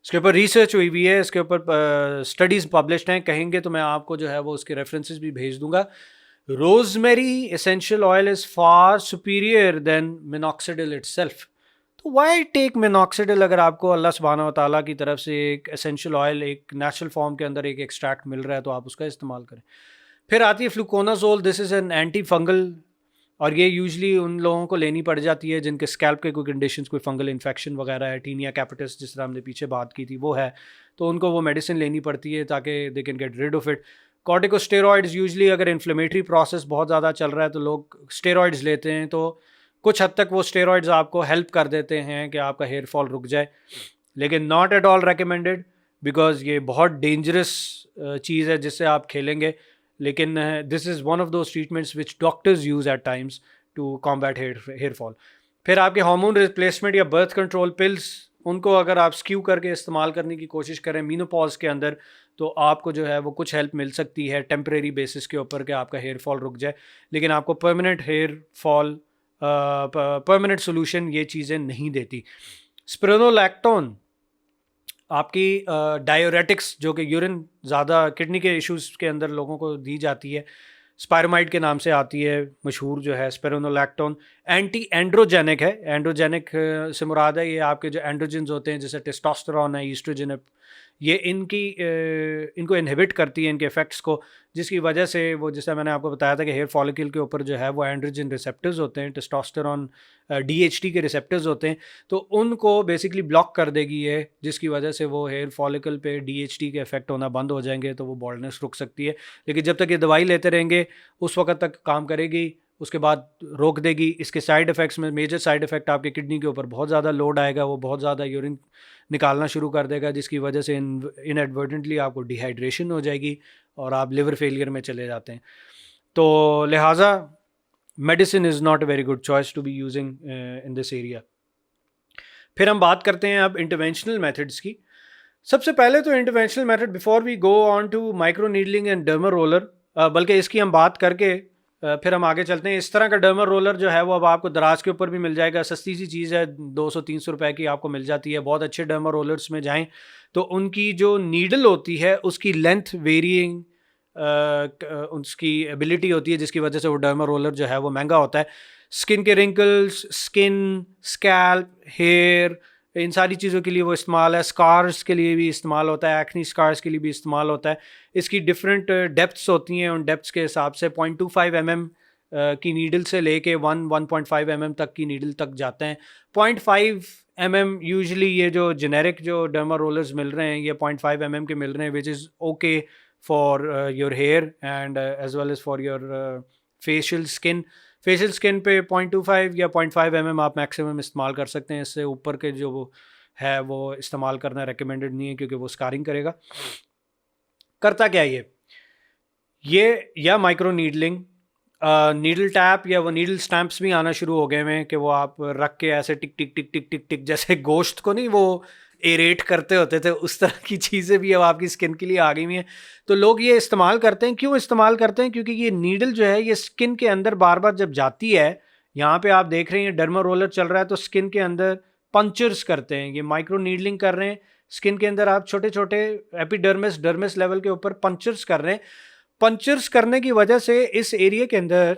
इसके ऊपर रिसर्च हुई हुई है, इसके ऊपर स्टडीज़ पब्लिश्ड हैं। कहेंगे तो मैं आपको जो है वो उसके रेफरेंसेस भी भेज दूंगा। Rosemary essential oil is far superior than minoxidil itself. तो वाई टेक मिनॉक्सिडिल अगर आपको अल्लाह सुब्हानहू व तआला की तरफ से एक एसेंशियल ऑयल एक नेचुरल फॉर्म के अंदर एक एक्सट्रैक्ट मिल रहा है तो आप उसका इस्तेमाल करें। फिर आती है fluconazole. This is an anti fungal और ये यूजली उन लोगों को लेनी पड़ जाती है जिनके स्कैल्प के कोई कंडीशंस, कोई फंगल इन्फेक्शन वगैरह है, टीनिया कैपिटस जिस तरह हमने पीछे बात की थी वो है, तो उनको वो मेडिसिन लेनी पड़ती है ताकि they can get rid of it. Corticosteroids usually अगर इन्फ्लेमेटरी प्रोसेस बहुत ज़्यादा चल रहा है तो लोग स्टेरॉइड्स लेते हैं, तो कुछ हद तक वो स्टेरॉइड्स आपको हेल्प कर देते हैं कि आपका हेयर फॉल रुक जाए, लेकिन not at all recommended, because ये बहुत डेंजरस चीज़ है जिससे आप खेलेंगे। लेकिन this is one of those treatments which doctors use at times to combat hair fall. फिर आपके हार्मोन रिप्लेसमेंट या बर्थ कंट्रोल पिल्स, उनको अगर आप स्क्यू करके इस्तेमाल करने की कोशिश करें मीनोपॉज के अंदर, तो आपको जो है वो कुछ हेल्प मिल सकती है टेम्परेरी बेसिस के ऊपर कि आपका हेयर फॉल रुक जाए, लेकिन आपको permanent hair fall permanent solution ये चीज़ें नहीं देती। स्पिरोनोलैक्टोन आपकी डायोरेटिक्स जो कि यूरिन ज़्यादा किडनी के इश्यूज़ के अंदर लोगों को दी जाती है, स्पायरोमाइड के नाम से आती है मशहूर जो है स्पिरोनोलैक्टोन, एंटी एंड्रोजेनिक है। एंड्रोजेनिक से मुराद है ये आपके जो एंड्रोजन्स होते हैं जैसे टेस्टोस्टेरोन है, ईस्ट्रोजन है, ये इनको इनहिबिट करती है, इनके इफ़ेक्ट्स को, जिसकी वजह से वो जैसा मैंने आपको बताया था कि हेयर फॉलिकल के ऊपर जो है वो एंड्रोजन रिसेप्टर्स होते हैं, टेस्टोस्टेरोन DHT के रिसेप्टर्स होते हैं, तो उनको बेसिकली ब्लॉक कर देगी ये, जिसकी वजह से वो हेयर फॉलिकल पे DHT के इफेक्ट होना बंद हो जाएंगे, तो वो बॉल्डनेस रुक सकती है। लेकिन जब तक ये दवाई लेते रहेंगे उस वक्त तक काम करेगी, उसके बाद रोक देगी। इसके साइड इफ़ेक्ट्स में मेजर साइड इफ़ेक्ट आपके किडनी के ऊपर बहुत ज़्यादा लोड आएगा, वो बहुत ज़्यादा यूरिन निकालना शुरू कर देगा, जिसकी वजह से इनएडवर्टेंटली आपको डिहाइड्रेशन हो जाएगी और आप लिवर फेलियर में चले जाते हैं। तो लिहाजा medicine is not a very good choice to be using in this area. फिर हम बात करते हैं अब इंटरवेंशनल मेथड्स की। सबसे पहले तो interventional method before we go on to micro needling and derma roller, बल्कि इसकी हम बात करके फिर हम आगे चलते हैं। इस तरह का डर्मा रोलर जो है वो अब आपको दराज के ऊपर भी मिल जाएगा, सस्ती सी चीज़ है, 200-300 रुपए की आपको मिल जाती है। बहुत अच्छे डर्मा रोलर्स में जाएं तो उनकी जो नीडल होती है उसकी लेंथ वेरिइंग उसकी एबिलिटी होती है, जिसकी वजह से वो डर्मा रोलर जो है वो महंगा होता है। स्किन के रिंकल्स, स्किन, स्कैल्प, हेयर, इन सारी चीज़ों के लिए वो इस्तेमाल है। स्कार्स के लिए भी इस्तेमाल होता है, एक्नी स्कार्स के लिए भी इस्तेमाल होता है। इसकी डिफरेंट डेप्थ्स होती हैं, उन डेप्थ्स के हिसाब से 0.25 mm की नीडल से लेके 1.5 mm तक की नीडल तक जाते हैं। 0.5 mm यूजुअली ये जो जेनेरिक जो डर्मा रोलर्स मिल रहे हैं ये 0.5 mm के मिल रहे हैं, which is okay for your hair and as well as for your facial skin. Facial skin पे 0.25 या 0.5 mm आप मैक्सिमम इस्तेमाल कर सकते हैं। इससे ऊपर के जो वो है वो इस्तेमाल करना रिकमेंडेड नहीं है, क्योंकि वो स्कारिंग करेगा। करता क्या ये या माइक्रो नीडलिंग, नीडल टैप या वो नीडल स्टैम्प्स भी आना शुरू हो गए हैं कि वो आप रख के ऐसे टिक टिक टिक टिक टिक टिक, जैसे गोश्त को नहीं वो एरेट करते होते थे, उस तरह की चीज़ें भी अब आपकी स्किन के लिए आ गई हुई हैं। तो लोग ये इस्तेमाल करते हैं। क्यों इस्तेमाल करते हैं? क्योंकि ये नीडल जो है ये स्किन के अंदर बार बार जब जाती है, यहाँ पे आप देख रहे हैं डर्मा रोलर चल रहा है, तो स्किन के अंदर पंचर्स करते हैं, ये माइक्रो नीडलिंग कर रहे हैं। स्किन के अंदर आप छोटे छोटे एपिडर्मिस डर्मिस लेवल के ऊपर पंचर्स कर रहे हैं। पंचर्स करने की वजह से इस एरिया के अंदर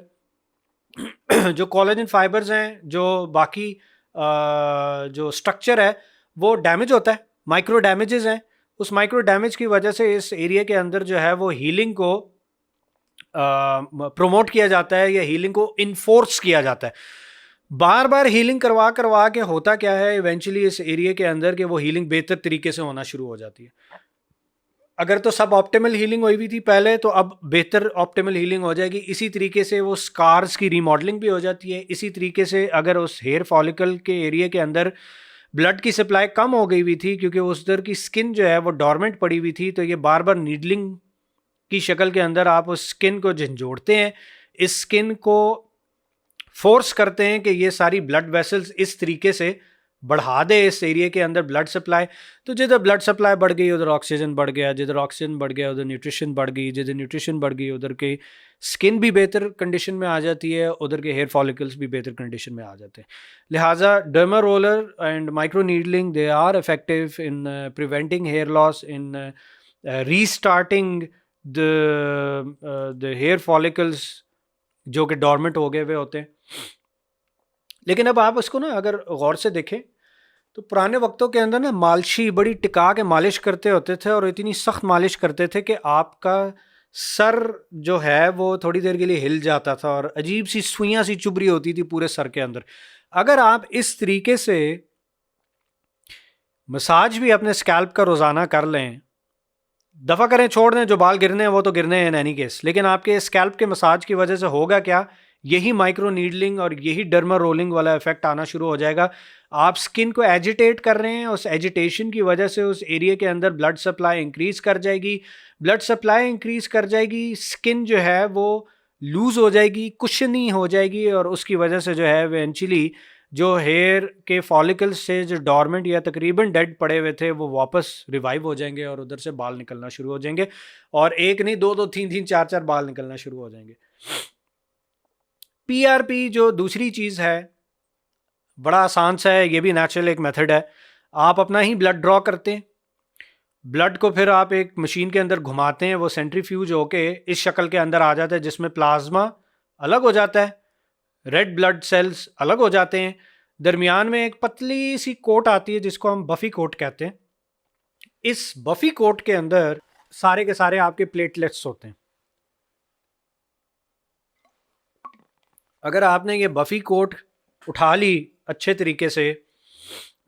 जो कोलेजन फाइबर्स हैं, जो बाकी जो स्ट्रक्चर है वो डैमेज होता है, माइक्रो डैमेजेस हैं। उस माइक्रो डैमेज की वजह से इस एरिया के अंदर जो है वो हीलिंग को प्रमोट किया जाता है या हीलिंग को इन्फोर्स किया जाता है। बार बार हीलिंग करवा करवा के होता क्या है इवेंचुअली इस एरिया के अंदर कि वो हीलिंग बेहतर तरीके से होना शुरू हो जाती है। अगर तो सब ऑप्टिमल हीलिंग हुई भी थी पहले, तो अब बेहतर ऑप्टिमल हीलिंग हो जाएगी। इसी तरीके से वो स्कार्स की रीमॉडलिंग भी हो जाती है। इसी तरीके से अगर उस हेयर फॉलिकल के एरिया के अंदर ब्लड की सप्लाई कम हो गई हुई थी, क्योंकि उस दर की स्किन जो है वो डॉर्मेंट पड़ी हुई थी, तो ये बार बार नीडलिंग की शक्ल के अंदर आप उस स्किन को झंझोड़ते हैं, इस स्किन को फोर्स करते हैं कि ये सारी ब्लड वेसल्स इस तरीके से बढ़ा दे इस एरिया के अंदर ब्लड सप्लाई। तो जिधर ब्लड सप्लाई बढ़ गई उधर ऑक्सीजन बढ़ गया, जिधर ऑक्सीजन बढ़ गया उधर न्यूट्रिशन बढ़ गई, जिधर न्यूट्रिशन बढ़ गई उधर के स्किन भी बेहतर कंडीशन में आ जाती है, उधर के हेयर फॉलिकल्स भी बेहतर कंडीशन में आ जाते हैं। लिहाजा derma roller and micro needling they are effective in preventing hair loss, in restarting the hair follicles जो कि डॉर्मेंट हो गए हुए होते हैं। लेकिन अब आप उसको ना अगर गौर से देखें तो पुराने वक्तों के अंदर ना मालिशी बड़ी टिका के मालिश करते होते थे, और इतनी सख्त मालिश करते थे कि आपका सर जो है वो थोड़ी देर के लिए हिल जाता था और अजीब सी सुइयां सी चुभ रही होती थी पूरे सर के अंदर। अगर आप इस तरीके से मसाज भी अपने स्कैल्प का रोज़ाना कर लें, दफ़ा करें छोड़ दें, जो बाल गिरने हैं वो तो गिरने हैं इन एनी केस, लेकिन आपके स्कैल्प के मसाज की वजह से होगा क्या, यही माइक्रो नीडलिंग और यही डर्मा रोलिंग वाला इफेक्ट आना शुरू हो जाएगा। आप स्किन को एजिटेट कर रहे हैं, उस एजिटेशन की वजह से उस एरिया के अंदर ब्लड सप्लाई इंक्रीज कर जाएगी। ब्लड सप्लाई इंक्रीज कर जाएगी, स्किन जो है वो लूज हो जाएगी, कुशनी हो जाएगी, और उसकी वजह से जो है इवेंचुअली जो हेयर के फॉलिकल्स से जो डॉर्मेंट या तकरीबन डेड पड़े हुए थे वो वापस रिवाइव हो जाएंगे और उधर से बाल निकलना शुरू हो जाएंगे, और एक नहीं दो दो तीन तीन चार चार बाल निकलना शुरू हो जाएंगे। पीआरपी जो दूसरी चीज़ है बड़ा आसान सा है, ये भी नेचुरल एक मेथड है। आप अपना ही ब्लड ड्रॉ करते हैं, ब्लड को फिर आप एक मशीन के अंदर घुमाते हैं, वो सेंट्रीफ्यूज होके इस शक्ल के अंदर आ जाता है जिसमें प्लाज्मा अलग हो जाता है, रेड ब्लड सेल्स अलग हो जाते हैं, दरमियान में एक पतली सी कोट आती है जिसको हम बफी कोट कहते हैं। इस बफी कोट के अंदर सारे के सारे आपके प्लेटलेट्स होते हैं। अगर आपने ये बफी कोट उठा ली अच्छे तरीके से,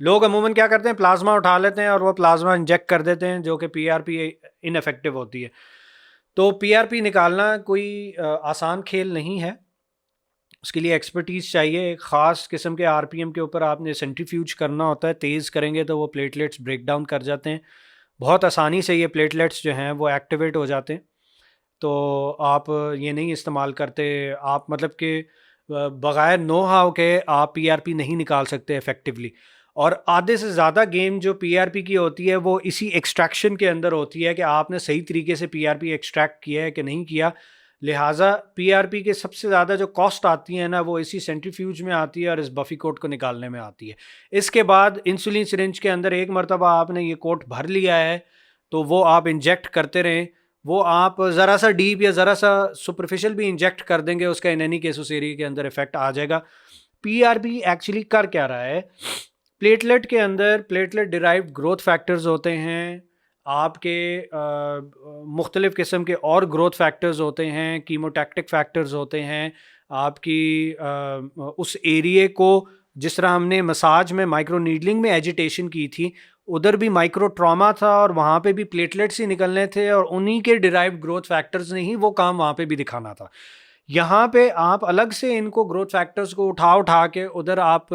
लोग अमूमन क्या करते हैं प्लाज्मा उठा लेते हैं और वो प्लाज्मा इंजेक्ट कर देते हैं, जो कि पीआरपी इनफेक्टिव होती है। तो पीआरपी निकालना कोई आसान खेल नहीं है, उसके लिए एक्सपर्टीज़ चाहिए। एक ख़ास किस्म के आरपीएम के ऊपर आपने सेंट्रीफ्यूज करना होता है, तेज़ करेंगे तो वो प्लेटलेट्स ब्रेक डाउन कर जाते हैं, बहुत आसानी से ये प्लेटलेट्स जो हैं वो एक्टिवेट हो जाते हैं। तो आप ये नहीं इस्तेमाल करते, आप मतलब कि बग़ैर नो हाउ के आप पीआरपी नहीं निकाल सकते इफ़ेक्टिवली। और आधे से ज़्यादा गेम जो पीआरपी की होती है वो इसी एक्सट्रैक्शन के अंदर होती है कि आपने सही तरीके से पीआरपी एक्सट्रैक्ट किया है कि नहीं किया। लिहाजा पीआरपी के सबसे ज़्यादा जो कॉस्ट आती है ना वो इसी सेंट्रीफ्यूज में आती है और इस बफी कोट को निकालने में आती है। इसके बाद इंसुलिन सिरिंज के अंदर एक मरतबा आपने ये कोट भर लिया है तो वो आप इंजेक्ट करते रहें, वो आप ज़रा सा डीप या ज़रा सा सुपरफिशियल भी इंजेक्ट कर देंगे, उसका इन एनी केस उस एरिया के अंदर इफेक्ट आ जाएगा। पीआरपी एक्चुअली कर क्या रहा है, प्लेटलेट के अंदर प्लेटलेट डिराइव्ड ग्रोथ फैक्टर्स होते हैं, आपके मुख्तलिफ़ किस्म के और ग्रोथ फैक्टर्स होते हैं, कीमोटैक्टिक फैक्टर्स होते हैं, आपकी उस एरिए को जिस तरह हमने मसाज में माइक्रो नीडलिंग में एजिटेशन की थी, उधर भी माइक्रो ट्रॉमा था और वहाँ पे भी प्लेटलेट्स ही निकलने थे और उन्हीं के डिराइव्ड ग्रोथ फैक्टर्स ने ही वो काम वहाँ पे भी दिखाना था। यहाँ पे आप अलग से इनको ग्रोथ फैक्टर्स को उठा उठा के उधर आप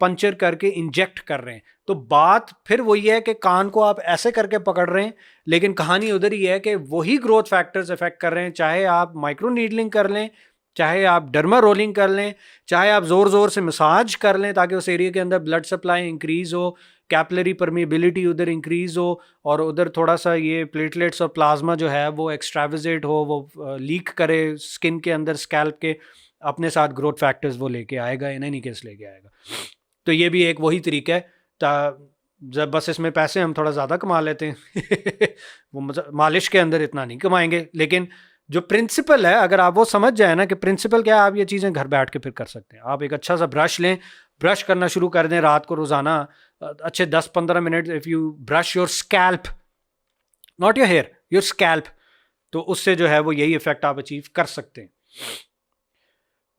पंचर करके इंजेक्ट कर रहे हैं। तो बात फिर वही है कि कान को आप ऐसे करके पकड़ रहे हैं, लेकिन कहानी उधर ही है कि वही ग्रोथ फैक्टर्स इफेक्ट कर रहे हैं, चाहे आप माइक्रो नीडलिंग कर लें, चाहे आप डर्मा रोलिंग कर लें, चाहे आप ज़ोर ज़ोर से मसाज कर लें ताकि उस एरिया के अंदर ब्लड सप्लाई इंक्रीज़ हो, कैपिलरी परमिबिलिटी उधर इंक्रीज़ हो और उधर थोड़ा सा ये प्लेटलेट्स और प्लाज्मा जो है वो एक्स्ट्राविजेट हो, वो लीक करे स्किन के अंदर, स्कैल्प के, अपने साथ ग्रोथ फैक्टर्स वो लेके आएगा, इन एनी केस लेके आएगा। तो ये भी एक वही तरीका है, जब बस इसमें पैसे हम थोड़ा ज़्यादा कमा लेते हैं वो मालिश के अंदर इतना नहीं कमाएंगे, लेकिन जो प्रिंसिपल है अगर आप वो समझ जाए ना कि प्रिंसिपल क्या है, आप ये चीज़ें घर बैठ के फिर कर सकते हैं। आप एक अच्छा सा ब्रश लें, ब्रश करना शुरू कर दें रात को रोज़ाना अच्छे 10-15 minute, if you brush your scalp, not your hair, your scalp, तो उससे जो है वो यही इफेक्ट आप अचीव कर सकते हैं।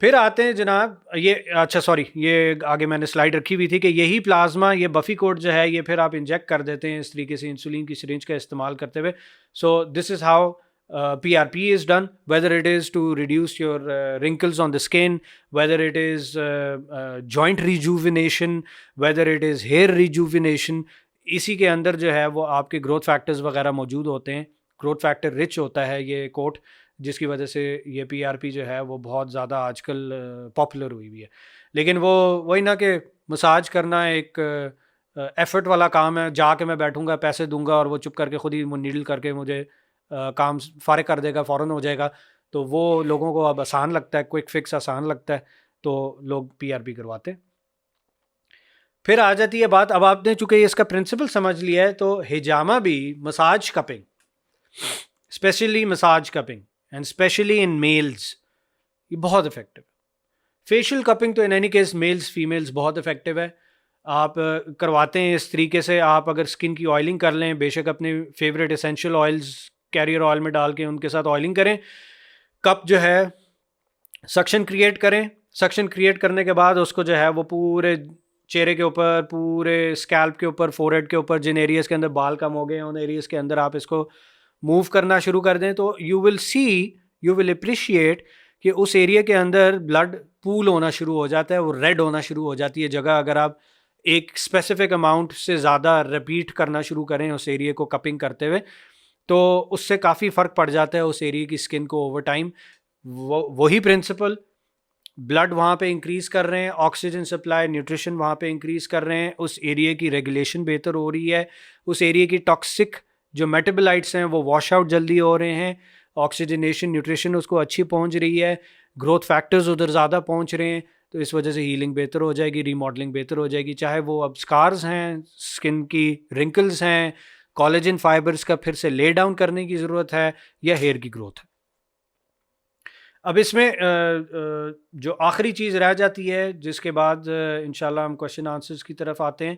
फिर आते हैं जनाब, ये अच्छा सॉरी, ये आगे मैंने स्लाइड रखी हुई थी कि यही प्लाज्मा, ये बफी कोट जो है, ये फिर आप इंजेक्ट कर देते हैं इस तरीके से इंसुलिन की सिरिंज का इस्तेमाल करते हुए। So this is how PRP is done, whether it is to reduce your wrinkles on the skin, whether it is joint rejuvenation, whether it is hair rejuvenation, इसी के अंदर जो है वो आपके ग्रोथ फैक्टर्स वगैरह मौजूद होते हैं। ग्रोथ फैक्टर रिच होता है ये कोट, जिसकी वजह से ये PRP जो है वो बहुत ज़्यादा आजकल पॉपुलर हुई हुई है। लेकिन वो वही ना कि मसाज करना एक एफर्ट वाला काम है, जाके मैं बैठूंगा, पैसे दूंगा और वो चुप करके खुद ही नीडल करके मुझे काम फारिग कर देगा, फ़ौरन हो जाएगा। तो वो लोगों को अब आसान लगता है, क्विक फिक्स आसान लगता है, तो लोग PRP करवाते हैं। फिर आ जाती है बात, अब आपने चूंकि इसका प्रिंसिपल समझ लिया है, तो हिजामा भी massage cupping, specially massage cupping and specially in males, ये बहुत इफेक्टिव है। फेशियल कपिंग तो इन एनी केस मेल्स फीमेल्स बहुत इफेक्टिव है। आप करवाते हैं इस तरीके से, आप अगर स्किन की ऑयलिंग कर लें, बेशक अपने favourite essential oils career oil में डाल के उनके साथ ऑयलिंग करें, कप जो है सक्शन क्रिएट करें, सक्शन क्रिएट करने के बाद उसको जो है वो पूरे चेहरे के ऊपर, पूरे स्कैल्प के ऊपर, फोरहेड के ऊपर, जिन एरियाज़ के अंदर बाल कम हो गए हैं उन एरियाज़ के अंदर आप इसको मूव करना शुरू कर दें, तो यू विल अप्रिशिएट कि उस एरिया के अंदर ब्लड पूल होना शुरू हो जाता है, वो रेड होना शुरू हो जाती है जगह। अगर आप एक स्पेसिफिक अमाउंट से ज़्यादा रिपीट करना शुरू करें उस एरिया को कपिंग करते हुए, तो उससे काफ़ी फ़र्क पड़ जाता है उस एरिया की स्किन को ओवर टाइम। वही प्रिंसिपल, ब्लड वहाँ पे इंक्रीज़ कर रहे हैं, ऑक्सीजन सप्लाई, न्यूट्रिशन वहाँ पे इंक्रीज़ कर रहे हैं, उस एरिया की रेगुलेशन बेहतर हो रही है, उस एरिया की टॉक्सिक जो मेटाबोलाइट्स हैं वो वॉश आउट जल्दी हो रहे हैं, ऑक्सीजनेशन, न्यूट्रिशन उसको अच्छी पहुँच रही है, ग्रोथ फैक्टर्स उधर ज़्यादा पहुँच रहे हैं, तो इस वजह से हीलिंग बेहतर हो जाएगी, रीमॉडलिंग बेहतर हो जाएगी। चाहे वो अब स्कार्स हैं, स्किन की रिंकल्स हैं, कोलेजन फाइबर्स का फिर से ले डाउन करने की ज़रूरत है, या हेयर की ग्रोथ है। अब इसमें जो आखिरी चीज़ रह जाती है, जिसके बाद इंशाल्लाह हम क्वेश्चन आंसर्स की तरफ आते हैं,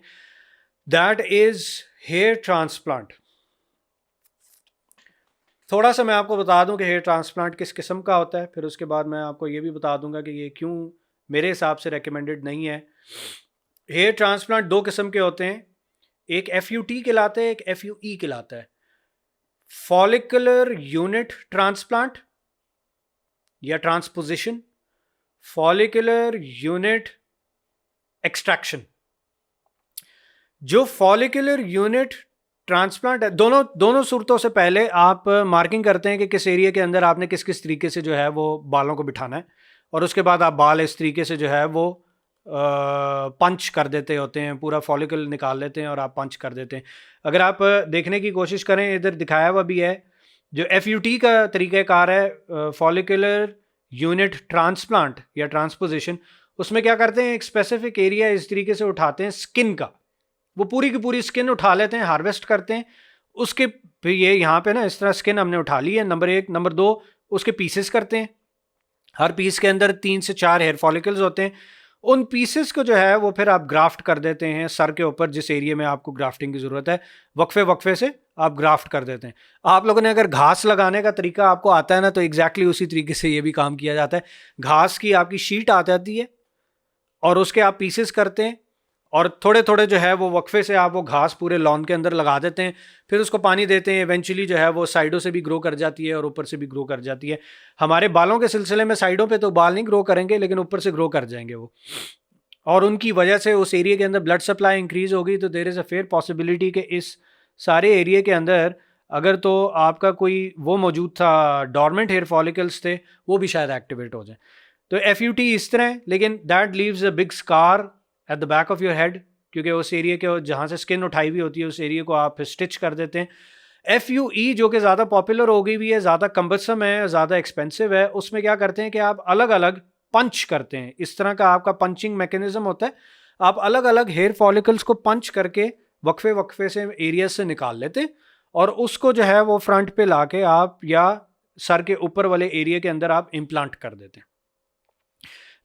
दैट इज़ हेयर ट्रांसप्लांट। थोड़ा सा मैं आपको बता दूं कि हेयर ट्रांसप्लांट किस किस्म का होता है, फिर उसके बाद मैं आपको ये भी बता दूंगा कि ये क्यों मेरे हिसाब से रेकमेंडेड नहीं है। हेयर ट्रांसप्लांट दो किस्म के होते हैं, एक FUT कहलाता है, एक FUE कहलाता है। फॉलिकुलर यूनिट ट्रांसप्लांट या ट्रांसपोजिशन, फॉलिकुलर यूनिट एक्सट्रैक्शन। जो फॉलिकुलर यूनिट ट्रांसप्लांट है, दोनों सूरतों से पहले आप मार्किंग करते हैं कि किस एरिया के अंदर आपने किस किस तरीके से जो है वो बालों को बिठाना है, और उसके बाद आप बाल इस तरीके से जो है वो पंच कर देते होते हैं, पूरा फॉलिकल निकाल लेते हैं और आप पंच कर देते हैं। अगर आप देखने की कोशिश करें, इधर दिखाया हुआ भी है, जो FUT का तरीक़ाकार है, फॉलिकुलर यूनिट ट्रांसप्लांट या ट्रांसपोजिशन, उसमें क्या करते हैं, एक स्पेसिफिक एरिया इस तरीके से उठाते हैं स्किन का, वो पूरी की पूरी स्किन उठा लेते हैं, हार्वेस्ट करते हैं, उसके फिर ये यहाँ पे ना इस तरह स्किन हमने उठा ली है, नंबर 1। नंबर 2, उसके पीसेस करते हैं। हर पीस के अंदर 3 से 4 हेयर फॉलिकल्स होते हैं। उन पीसेस को जो है वो फिर आप ग्राफ्ट कर देते हैं सर के ऊपर, जिस एरिया में आपको ग्राफ्टिंग की ज़रूरत है, वक्फे वक्फे से आप ग्राफ्ट कर देते हैं। आप लोगों ने अगर घास लगाने का तरीका आपको आता है ना, तो एग्जैक्टली उसी तरीके से ये भी काम किया जाता है। घास की आपकी शीट आ जाती है और उसके आप पीसेस करते हैं, और थोड़े थोड़े जो है वो वक्फे से आप वो घास पूरे लॉन के अंदर लगा देते हैं, फिर उसको पानी देते हैं। इवेंचुअली जो है वो साइडों से भी ग्रो कर जाती है और ऊपर से भी ग्रो कर जाती है। हमारे बालों के सिलसिले में साइडों पे तो बाल नहीं ग्रो करेंगे, लेकिन ऊपर से ग्रो कर जाएंगे वो, और उनकी वजह से उस एरिया के अंदर ब्लड सप्लाई इंक्रीज होगी। तो there is a fair possibility कि इस सारे एरिया के अंदर अगर तो आपका कोई वो मौजूद था, डॉर्मेंट हेयर फॉलिकल्स थे, वो भी शायद एक्टिवेट हो जाए। तो FUT इस तरह है, लेकिन that leaves a big scar at the back of your head, क्योंकि उस एरिया के जहाँ से स्किन उठाई हुई होती है उस एरिया को आप स्टिच कर देते हैं। FUE जो कि ज़्यादा पॉपुलर हो गई भी है, ज़्यादा कम्बरसम है, ज़्यादा एक्सपेंसिव है, उसमें क्या करते हैं कि आप अलग अलग पंच करते हैं। इस तरह का आपका पंचिंग मैकेनिज्म होता है। आप अलग अलग हेयर फॉलिकल्स को पंच करके वक्फे वक्फे से एरिया से निकाल लेते हैं, और उसको जो है वो फ्रंट पे लाके आप या सर के ऊपर वाले एरिया के अंदर आप इम्प्लांट कर देते हैं।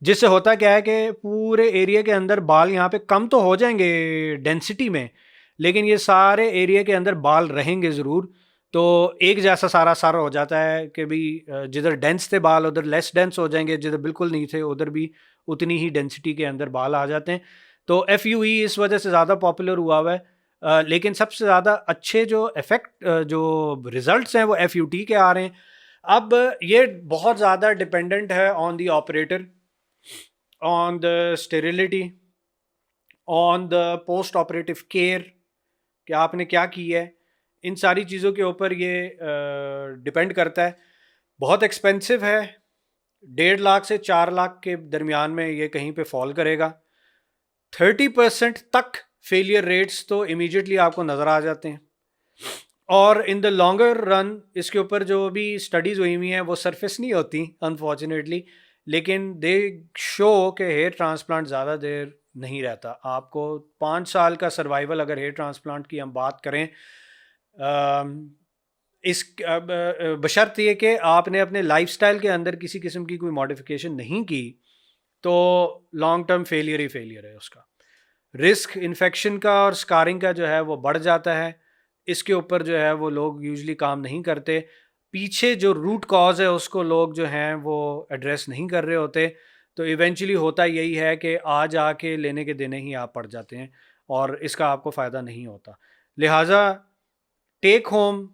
जिससे होता क्या है कि पूरे एरिया के अंदर बाल यहाँ पे कम तो हो जाएंगे डेंसिटी में, लेकिन ये सारे एरिया के अंदर बाल रहेंगे ज़रूर। तो एक जैसा सारा सर हो जाता है कि भी जिधर डेंस थे बाल उधर लेस डेंस हो जाएंगे, जिधर बिल्कुल नहीं थे उधर भी उतनी ही डेंसिटी के अंदर बाल आ जाते हैं। तो FUE इस वजह से ज़्यादा पॉपुलर हुआ हुआ है। लेकिन सबसे ज़्यादा अच्छे जो इफ़ेक्ट जो रिजल्ट्स हैं वो FUT के आ रहे हैं। अब ये बहुत ज़्यादा डिपेंडेंट है on the operator, on the sterility, on the post operative care, कि आपने क्या की है। इन सारी चीज़ों के ऊपर ये डिपेंड करता है। बहुत एक्सपेंसिव है, 1.5 लाख से 4 लाख के दरमियान में ये कहीं पे फॉल करेगा। 30% तक फेलियर रेट्स तो इमीडिएटली आपको नज़र आ जाते हैं, और इन द लॉन्गर रन इसके ऊपर जो भी स्टडीज़ हुई हुई हैं वो सरफेस नहीं होती अनफॉर्चुनेटली, लेकिन दे शो के हेयर ट्रांसप्लांट ज़्यादा देर नहीं रहता। आपको 5 साल का सर्वाइवल अगर हेयर ट्रांसप्लांट की हम बात करें, इस बशर्ते ये कि आपने अपने लाइफस्टाइल के अंदर किसी किस्म की कोई मॉडिफिकेशन नहीं की, तो लॉन्ग टर्म फेलियर ही फेलियर है उसका। रिस्क इन्फेक्शन का और स्कारिंग का जो है वो बढ़ जाता है। इसके ऊपर जो है वो लोग यूजली काम नहीं करते। पीछे जो रूट कॉज है उसको लोग जो हैं वो एड्रेस नहीं कर रहे होते। तो इवेंचुअली होता यही है कि आज आके लेने के देने ही आप पड़ जाते हैं, और इसका आपको फ़ायदा नहीं होता। लिहाजा टेक होम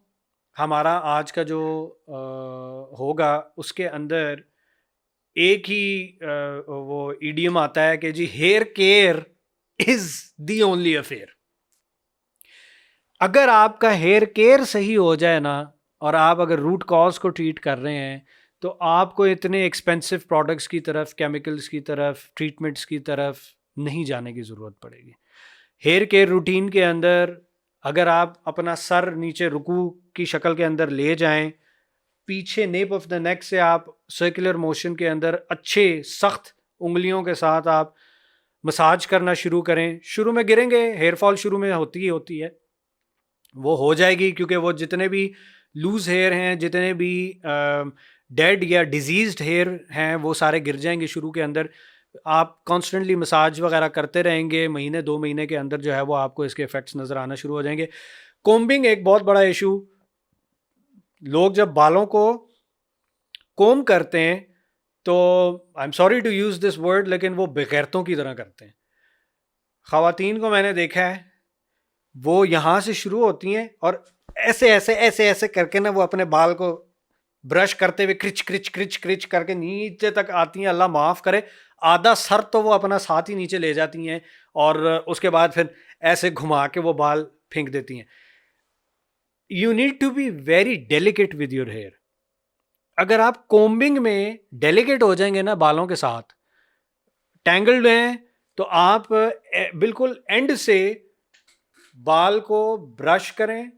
हमारा आज का जो होगा उसके अंदर एक ही वो ईडियम आता है कि जी hair care is the only affair. अगर आपका हेयर केयर सही हो जाए ना, और आप अगर रूट कॉज को ट्रीट कर रहे हैं, तो आपको इतने एक्सपेंसिव प्रोडक्ट्स की तरफ, केमिकल्स की तरफ, ट्रीटमेंट्स की तरफ नहीं जाने की ज़रूरत पड़ेगी। हेयर केयर रूटीन के अंदर अगर आप अपना सर नीचे रुकू की शक्ल के अंदर ले जाएं, पीछे नेप ऑफ द नेक से आप सर्कुलर मोशन के अंदर अच्छे सख्त उंगलियों के साथ आप मसाज करना शुरू करें। शुरू में गिरेंगे, हेयर फॉल शुरू में होती ही होती है, वो हो जाएगी, क्योंकि वो जितने भी लूज़ हेयर हैं, जितने भी डेड या डिजीज्ड हेयर हैं, वो सारे गिर जाएंगे शुरू के अंदर। आप कॉन्स्टेंटली मसाज वगैरह करते रहेंगे, महीने 2 महीने के अंदर जो है वो आपको इसके इफ़ेक्ट्स नज़र आना शुरू हो जाएंगे। कोम्बिंग एक बहुत बड़ा इशू। लोग जब बालों को कोम करते हैं तो I am sorry to use this word, लेकिन वो बेगैरतों की तरह करते हैं। ख़वातीन को मैंने देखा है, वो यहाँ से शुरू होती हैं और ऐसे ऐसे ऐसे ऐसे करके ना वो अपने बाल को ब्रश करते हुए क्रिच क्रिच क्रिच क्रिच करके नीचे तक आती हैं। अल्लाह माफ़ करे, आधा सर तो वो अपना साथ ही नीचे ले जाती हैं, और उसके बाद फिर ऐसे घुमा के वो बाल फेंक देती हैं। You need to be very delicate with your hair. अगर आप कोम्बिंग में डेलिकेट हो जाएंगे ना बालों के साथ, टैंगल्ड हैं, तो आप बिल्कुल एंड से बाल को ब्रश करें,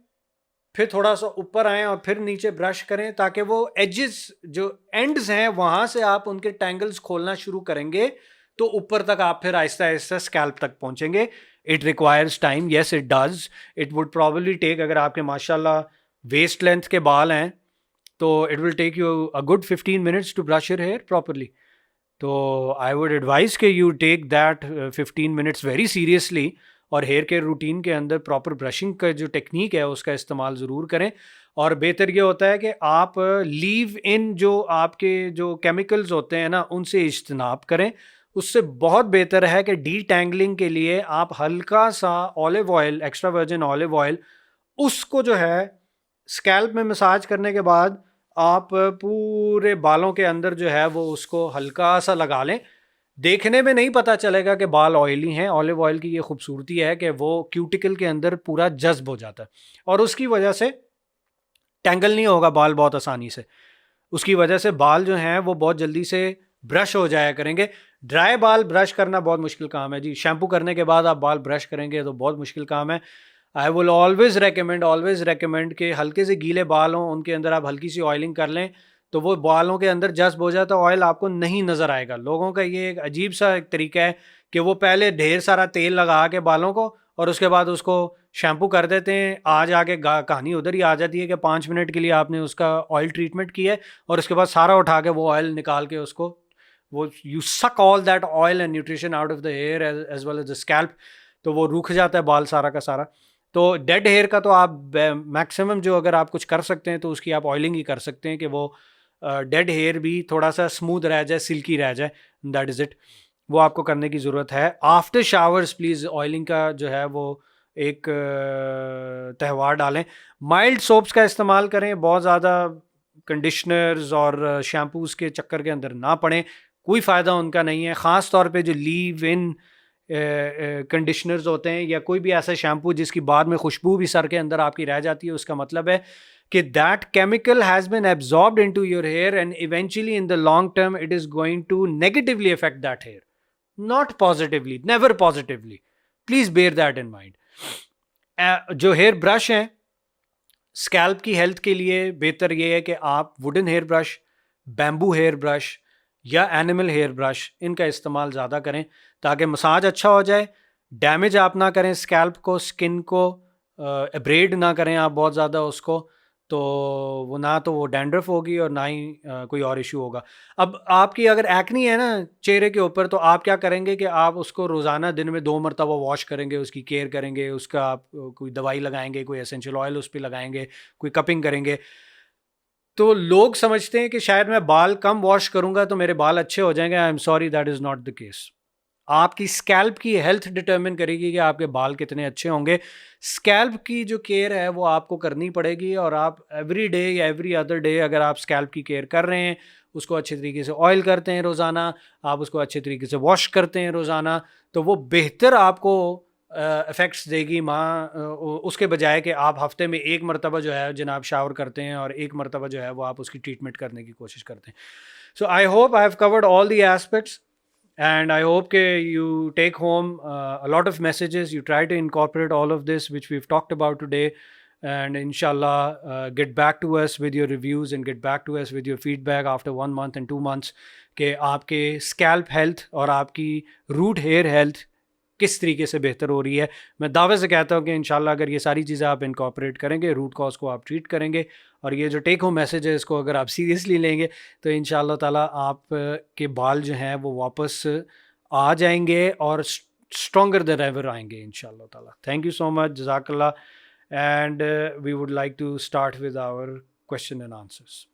फिर थोड़ा सा ऊपर आएं और फिर नीचे ब्रश करें, ताकि वो एजेस जो एंड्स हैं वहाँ से आप उनके टैंगल्स खोलना शुरू करेंगे, तो ऊपर तक आप फिर आहिस्ता आहिस्ता स्कैल्प तक पहुँचेंगे। It requires time, yes it does, it would probably take, अगर आपके माशाल्लाह वेस्ट लेंथ के बाल हैं तो it will take you a good 15 minutes to brush your hair properly. तो आई वुड एडवाइज के you take that 15 minutes very seriously, और हेयर केयर रूटीन के अंदर प्रॉपर ब्रशिंग का जो टेक्निक है उसका इस्तेमाल ज़रूर करें. और बेहतर ये होता है कि आप लीव इन जो आपके जो केमिकल्स होते हैं ना उनसे इज्तनाब करें. उससे बहुत बेहतर है कि डी टैंगलिंग के लिए आप हल्का सा olive oil, extra virgin olive oil, उसको जो है स्कैल्प में मसाज करने के बाद आप पूरे बालों के अंदर जो है वो उसको हल्का सा लगा लें. देखने में नहीं पता चलेगा कि बाल ऑयली हैं. ऑलिव ऑयल की ये खूबसूरती है कि वो क्यूटिकल के अंदर पूरा जज्ब हो जाता है और उसकी वजह से टैंगल नहीं होगा बाल बहुत आसानी से. उसकी वजह से बाल जो हैं वो बहुत जल्दी से ब्रश हो जाया करेंगे. ड्राई बाल ब्रश करना बहुत मुश्किल काम है जी. शैम्पू करने के बाद आप बाल ब्रश करेंगे तो बहुत मुश्किल काम है. आई विल ऑलवेज रेकमेंड कि हल्के से गीले बाल हों, उनके अंदर आप हल्की सी ऑयलिंग कर लें तो वो बालों के अंदर जज्ब हो जाता है, ऑयल आपको नहीं नज़र आएगा. लोगों का ये एक अजीब सा एक तरीका है कि वो पहले ढेर सारा तेल लगा के बालों को और उसके बाद उसको शैम्पू कर देते हैं. आज आके कहानी उधर ही आ जाती है कि 5 मिनट के लिए आपने उसका ऑयल ट्रीटमेंट किया है और उसके बाद सारा उठा के वो ऑयल निकाल के उसको वो you suck all that oil and nutrition out of the hair as well as the scalp. तो वो रूख जाता है बाल सारा का सारा. तो डेड हेयर का तो आप मैक्सिमम जो अगर आप कुछ कर सकते हैं तो उसकी आप ऑयलिंग ही कर सकते हैं कि वो डेड हेयर भी थोड़ा सा स्मूथ रह जाए, सिल्की रह जाए. That is it. वो आपको करने की ज़रूरत है. आफ्टर शावर्स प्लीज़ ऑयलिंग का जो है वो एक त्यौहार डालें. माइल्ड सोप्स का इस्तेमाल करें. बहुत ज़्यादा कंडीशनर्स और शैम्पूज़ के चक्कर के अंदर ना पड़ें. कोई फ़ायदा उनका नहीं है. ख़ास तौर पे जो लीव इन कंडीशनर्स होते हैं या कोई भी ऐसा शैम्पू जिसकी बाद में खुशबू भी सर के अंदर आपकी रह जाती है, उसका मतलब है कि that chemical has been absorbed into your hair and eventually in the long term it is going to negatively affect that hair, not positively, never positively. Please bear that in mind. जो hair brush हैं scalp की health के लिए बेहतर ये है कि आप wooden hair brush, bamboo hair brush या एनिमल हेयर ब्रश, इनका इस्तेमाल ज़्यादा करें ताकि मसाज अच्छा हो जाए. डैमेज आप ना करें स्कैल्प को, स्किन को एब्रेड ना करें आप बहुत ज़्यादा उसको. तो वो ना तो वो डैंड्रफ होगी और ना ही कोई और इशू होगा. अब आपकी अगर एक्नी है ना चेहरे के ऊपर, तो आप क्या करेंगे कि आप उसको रोज़ाना दिन में 2 मरतबा वॉश करेंगे, उसकी केयर करेंगे, उसका आप कोई दवाई लगाएंगे, कोई एसेंशियल ऑयल उस पर लगाएंगे, कोई कपिंग करेंगे. तो लोग समझते हैं कि शायद मैं बाल कम वॉश करूंगा तो मेरे बाल अच्छे हो जाएंगे. आई am sorry, that is not the case. आपकी स्कैल्प की हेल्थ डिटरमिन करेगी कि आपके बाल कितने अच्छे होंगे. स्कैल्प की जो केयर है वो आपको करनी पड़ेगी और आप एवरी डे या एवरी अदर डे अगर आप स्कैल्प की केयर कर रहे हैं, उसको अच्छे तरीके से ऑयल करते हैं रोज़ाना, आप उसको अच्छे तरीके से वॉश करते हैं रोज़ाना, तो वो बेहतर आपको इफ़ेक्ट्स देगी उसके बजाय कि आप हफ्ते में एक मरतबा जो है जनाब शावर करते हैं और एक मरतबा जो है वो आप उसकी ट्रीटमेंट करने की कोशिश करते हैं. So I hope I have covered all the aspects and I hope you take home a lot of messages. You try to incorporate all of this which we've talked about today, and inshallah get back to us with your reviews and get back to us with your feedback after 1 month and 2 months कि आपके scalp health और आपकी root hair health किस तरीके से बेहतर हो रही है. मैं दावे से कहता हूँ कि इंशाल्लाह अगर ये सारी चीज़ें आप इनकॉर्पोरेट करेंगे, रूट कॉज को आप ट्रीट करेंगे और ये जो टेक होम मैसेज है इसको अगर आप सीरियसली लेंगे तो इंशाल्लाह ताला आप के बाल जो हैं वो वापस आ जाएंगे और स्ट्रॉन्गर देन एवर आएंगे इंशाल्लाह ताला. थैंक यू सो मच, जज़ाकल्लाह. And we would like to start with our question and answers.